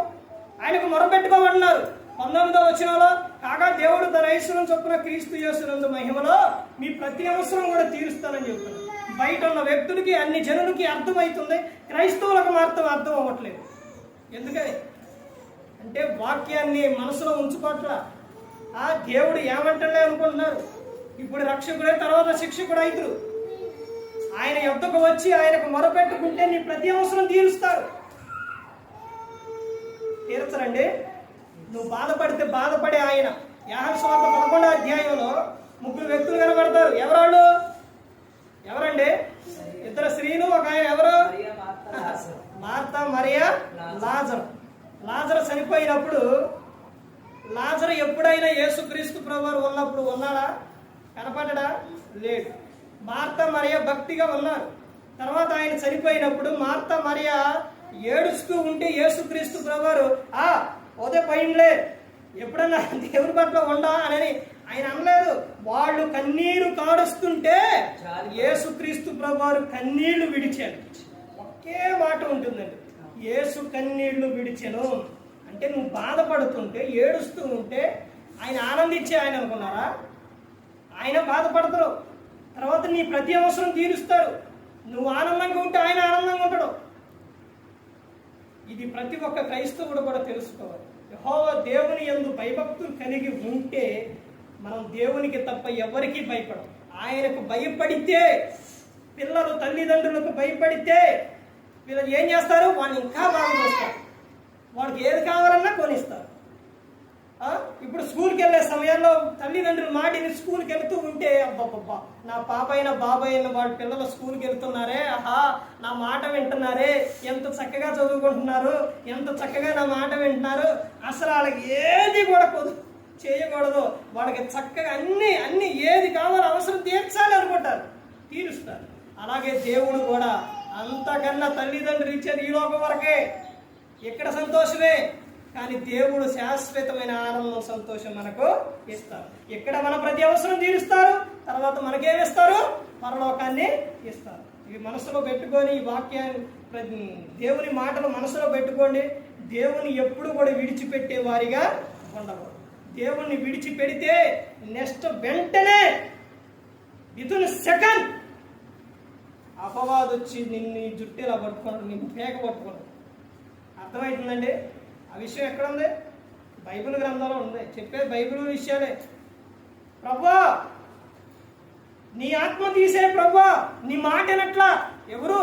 ఆయనకు మొరపెట్టుకోమన్నారు. 19వ వచనంలో కాగా దేవుడు తన ఐశ్వర్యం చొప్పున క్రీస్తు యేసునందు మహిమలో మీ ప్రతి అవసరం కూడా తీరుస్తానని చెప్తున్నారు. బయట ఉన్న వ్యక్తులకి అన్ని జనులకి అర్థమవుతుంది, క్రైస్తవులకు మాత్రం అర్థం అవ్వట్లేదు. ఎందుకని అంటే వాక్యాన్ని మనసులో ఉంచుకోవట్లా. దేవుడు ఏమంటలే అనుకుంటున్నారు. ఇప్పుడు రక్షకుడే తర్వాత శిక్షకుడు అవుతారు. ఆయన యొద్దకు వచ్చి ఆయనకు మొరపెట్టుకుంటే నీ ప్రతి అవసరం తీరుస్తారు. తీర్చరండి. నువ్వు బాధపడితే బాధపడే ఆయన. యోహాను సువార్త 11వ అధ్యాయంలో 3 వ్యక్తులు కనబడతారు. ఎవరండి? 2 స్త్రీలు, ఒక ఆయన. ఎవరు? మార్తా, మరియా, లాజరు. లాజరు చనిపోయినప్పుడు లాజరు ఎప్పుడైనా యేసుక్రీస్తు ప్రభువారు ఉన్నప్పుడు ఉన్నాడా? కనపడ్డా? లేడు. మార్తా, మరియా భక్తిగా ఉన్నారు. తర్వాత ఆయన చనిపోయినప్పుడు మార్తా, మరియా ఏడుస్తూ ఉంటే యేసుక్రీస్తు ప్రభువారు పోయిందిలే, ఎప్పుడన్నా దేవుని పట్ల ఉండా అని ఆయన అనలేదు. వాళ్ళు కన్నీరు కాడుస్తుంటే యేసుక్రీస్తు ప్రభువారు కన్నీళ్లు విడిచాడు. ఒకే మాట ఉంటుందండి, యేసు కన్నీళ్లు విడిచెను అంటే నువ్వు బాధపడుతుంటే ఏడుస్తూ ఉంటే ఆయన ఆనందించే ఆయన అనుకున్నారా? ఆయన బాధపడతారు. తర్వాత నీ ప్రతి అవసరం తీరుస్తారు. నువ్వు ఆనందంగా ఉంటే ఆయన ఆనందంగా ఉంటాడు. ఇది ప్రతి ఒక్క క్రైస్తవుడు కూడా తెలుసుకోవాలి. యెహోవా దేవుని యందు భయభక్తులు కలిగి ఉంటే మనం దేవునికి తప్ప ఎవరికి భయపడం. ఆయనకు భయపడితే, పిల్లలు తల్లిదండ్రులకు భయపడితే వీళ్ళు ఏం చేస్తారు? వాడిని ఇంకా బాగా చేస్తారు. వాడికి ఏది కావాలన్నా కొనిస్తారు. ఇప్పుడు స్కూల్కి వెళ్ళే సమయంలో తల్లిదండ్రులు మాటిని స్కూల్కి వెళుతూ ఉంటే అబ్బబ్బబ్బా, నా పాపైన బాబాయిన వాళ్ళ పిల్లలు స్కూల్కి వెళ్తున్నారే, నా మాట వింటున్నారే, ఎంత చక్కగా చదువుకుంటున్నారు, ఎంత చక్కగా నా మాట వింటున్నారు, అసలు వాళ్ళకి ఏది కూడా చేయకూడదు, వాళ్ళకి చక్కగా అన్ని ఏది కావాలో అవసరం తీర్చాలి అనుకుంటారు, తీరుస్తారు. అలాగే దేవుడు కూడా అంతకన్నా తల్లిదండ్రులు ఇచ్చేది ఈ లోకం వరకే. ఇక్కడ సంతోషమే, కానీ దేవుడు శాశ్వతమైన ఆనందం, సంతోషం మనకు ఇస్తారు. ఇక్కడ మన ప్రతి అవసరం తీరుస్తారు. తర్వాత మనకేమిస్తారు? పరలోకాన్ని ఇస్తారు. ఇవి మనసులో పెట్టుకొని ఈ వాక్యాన్ని, దేవుని మాటలు మనసులో పెట్టుకోండి. దేవుని ఎప్పుడు కూడా విడిచిపెట్టే వారిగా ఉండకూడదు. దేవుణ్ణి విడిచిపెడితే నెక్స్ట్ వెంటనే వితిన్ సెకండ్ అపవాదు వచ్చి నిన్ను జుట్టు ఇలా పట్టుకుంటాడు, నిన్ను పేక పట్టుకుంటాడు. అర్థమవుతుందండి? ఆ విషయం ఎక్కడ ఉంది? బైబిల్ గ్రంథంలో ఉంది. చెప్పేది బైబిల్ విషయాలే. ప్రభువా నీ ఆత్మ తీసే, ప్రభువా నీ మాట వినట్లా. ఎవరు?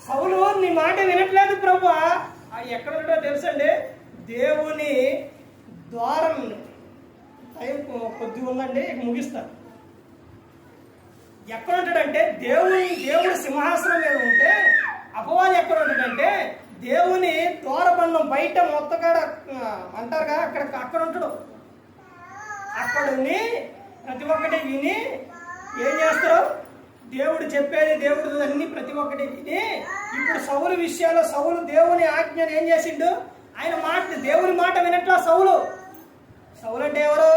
సౌలు నీ మాట వినట్లేదు ప్రభువా. అది ఎక్కడ ఉంటాడో తెలుసండి? దేవుని ద్వారం. టైం కొద్దిగా ఉందండి, ముగిస్తాను. ఎక్కడ ఉంటాడంటే దేవుడు సింహాసనం మీద ఉంటే అపవాది ఎక్కడ ఉంటాడంటే దేవుని ద్వారబంధం బయట మొత్తకాడ అంటారు కదా, అక్కడ ఉంటాడు. అక్కడుని ప్రతి ఒక్కటి విని ఏం చేస్తారు? దేవుడు చెప్పేది, దేవుడు అన్ని ప్రతి ఒక్కటి విని ఇప్పుడు సౌలు విషయాల్లో సౌలు దేవుని ఆజ్ఞను ఏం చేసిండు? ఆయన దేవుని మాట వినట్లా సౌలు అంటే ఎవరు?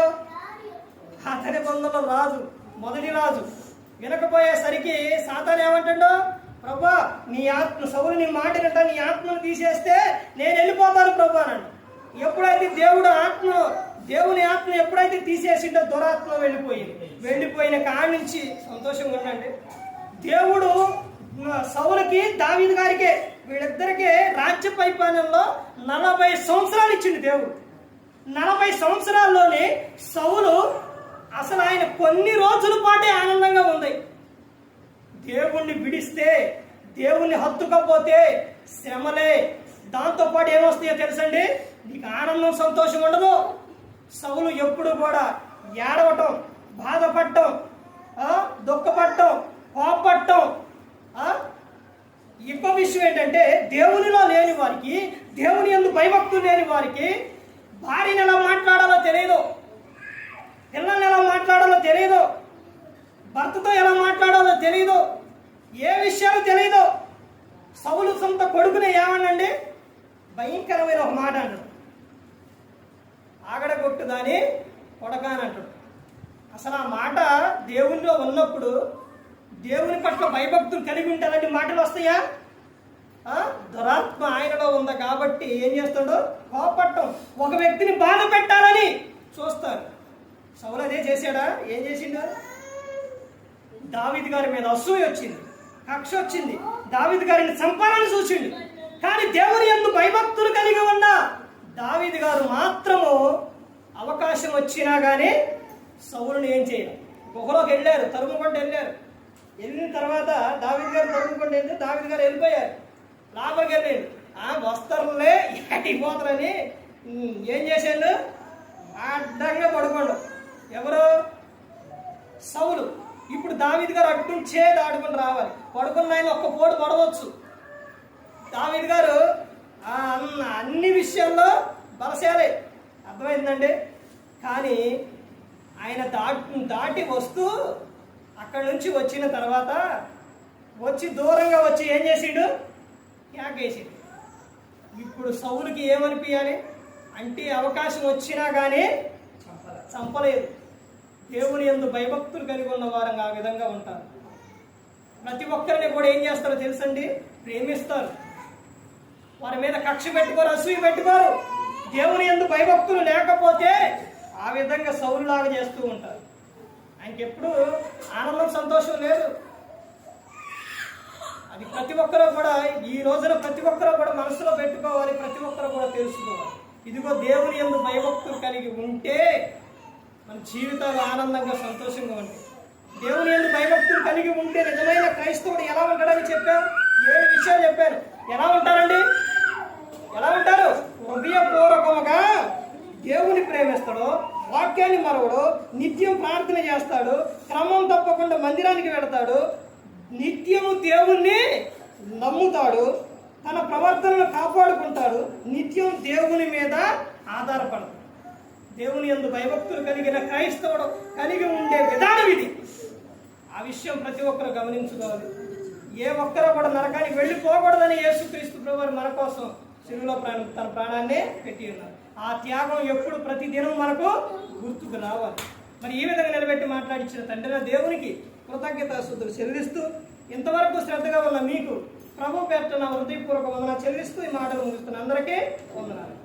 అతని బంధంలో రాజు, మొదటి రాజు. వినకపోయేసరికి సాతాను ఏమంటాడు? ప్రభా సౌలు నీ మాట వింటా, నీ ఆత్మను తీసేస్తే నేను వెళ్ళిపోతాను ప్రభా అన్నాడు. ఎప్పుడైతే దేవుని ఆత్మ ఎప్పుడైతే తీసేసిండో దురాత్మ వెళ్ళిపోయిన కాడి నుంచి సంతోషంగా ఉండండి. దేవుడు సౌలుకి దావీదు గారికి వీళ్ళిద్దరికీ రాజ్య పరిపాలనలో 40 సంవత్సరాలు ఇచ్చిండు దేవుడు. 40 సంవత్సరాల్లోనే సౌలు అసలు ఆయన కొన్ని రోజుల పాటే ఆనందంగా దేవుణ్ణి హత్తుకపోతే శ్రమలే, దాంతోపాటు ఏమొస్తాయో తెలుసండి, నీకు ఆనందం సంతోషం ఉండదు. సౌలు ఎప్పుడు కూడా ఏడవటం, బాధపడటం, దుఃఖపడటం, కోపపడటం. ఇంకో విషయం ఏంటంటే, దేవునిలో లేని వారికి, దేవుని యందు భయభక్తులు లేని వారికి భార్యను ఎలా మాట్లాడాలో తెలియదు, పిల్లల్ని ఎలా మాట్లాడాలో తెలియదు, భర్తతో ఎలా మాట్లాడాలో తెలియదు, ఏ విషయాలు తెలియదు. సౌలు సొంత కొడుకునే ఏమనండి, భయంకరమైన ఒక మాట అంటాడు, ఆగడగొట్టు దాని కొడక అని అంటాడు. అసలు ఆ మాట దేవునిలో ఉన్నప్పుడు, దేవుని పట్ల భయభక్తులు కలిగి ఉంటారంటే మాటలు వస్తాయా? దురాత్మ ఆయనలో ఉంది కాబట్టి ఏం చేస్తాడు, కోపట్టం, ఒక వ్యక్తిని బాధ పెట్టాలని చూస్తారు. సౌలు అదే చేశాడా? ఏం చేసిండు? దావీదు గారి మీద అసూయ వచ్చింది, కక్ష వచ్చింది, దావీదు గారిని చంపాలని చూసిండు. కానీ దేవుని యందు భయభక్తులు కలిగి ఉన్న దావీదు గారు మాత్రము అవకాశం వచ్చినా కానీ సౌలుని ఏం చేయాలి, గుహలోకి వెళ్ళారు, తరుముకుంటూ వెళ్ళారు. వెళ్ళిన తర్వాత దావీదు గారు తరుముకుంటూ వెళ్తే దావీదు గారు వెళ్ళిపోయారు, లోపలికి వెళ్ళాడు. వస్తారులే ఎట్టిపోతారని ఏం చేశాడు, అడ్డంగా పడుకోండు. ఎవరు? సౌలు. ఇప్పుడు దావీదు గారు అడ్డుంచే దాడుకుని రావాలి, పడుకున్న ఆయన ఒక్క పోటు పడవచ్చు. దావీదు గారు అన్ని విషయాల్లో బలశాలే, అర్థమైందండి. కానీ ఆయన దాటి వస్తూ అక్కడి నుంచి వచ్చిన తర్వాత వచ్చి దూరంగా వచ్చి ఏం చేసిండు, కేకేసిండు. ఇప్పుడు సౌలుకి ఏమనిపించాలి అంటే, అవకాశం వచ్చినా కానీ చంపలేదు. దేవుని యందు భయభక్తులు కలిగి ఉన్న వారంగా ఆ విధంగా ఉంటారు. ప్రతి ఒక్కరిని కూడా ఏం చేస్తారో తెలుసండి, ప్రేమిస్తారు. వారి మీద కక్ష పెట్టుకోరు, అసూయ పెట్టుకోరు. దేవుని యందు భయభక్తులు లేకపోతే ఆ విధంగా సౌలులాగా చేస్తూ ఉంటారు. ఆయనకి ఎప్పుడు ఆనందం సంతోషం లేదు. అది ప్రతి ఒక్కరూ కూడా ఈ రోజున ప్రతి ఒక్కరూ కూడా మనసులో పెట్టుకోవాలి, ప్రతి ఒక్కరూ కూడా తెలుసుకోవాలి. ఇదిగో దేవుని యందు భయభక్తులు కలిగి ఉంటే మన జీవితాలు ఆనందంగా సంతోషంగా ఉంటాయి. దేవుని యందు భయభక్తులు కలిగి ఉంటే నిజమైన క్రైస్తవుడు ఎలా ఉంటాడని చెప్పాను, 7 విషయాలు చెప్పాను. ఎలా ఉంటారండి? ఎలా ఉంటారు? హృదయపూర్వకముగా దేవుని ప్రేమిస్తాడు, వాక్యాన్ని మరవడు, నిత్యం ప్రార్థన చేస్తాడు, క్రమం తప్పకుండా మందిరానికి వెళతాడు, నిత్యము దేవుణ్ణి నమ్ముతాడు, తన ప్రవర్తనను కాపాడుకుంటాడు, నిత్యం దేవుని మీద ఆధారపడతాడు. దేవుని యందు భయభక్తులు కలిగిన క్రైస్తవుడు కలిగి ఉండే విధానం ఇది. ఆ విషయం ప్రతి ఒక్కరు గమనించుకోవాలి. ఏ ఒక్కరూ కూడా నరకానికి వెళ్ళిపోకూడదని యేసుక్రీస్తు ప్రభువు మన కోసం శిలువలో తన ప్రాణాన్ని పెట్టి ఉన్నారు. ఆ త్యాగం ఎప్పుడు ప్రతిదినం మనకు గుర్తుకు రావాలి. మరి ఈ విధంగా నిలబెట్టి మాట్లాడించిన తండ్రి దేవునికి కృతజ్ఞతాస్తుతులు చెల్లిస్తూ, ఇంతవరకు శ్రద్ధగా ఉన్న మీకు ప్రభు పేరిట నా హృదయపూర్వక వందనాలు చెల్లిస్తూ ఈ మాటలు ముగిస్తున్న అందరికీ వందనాలు.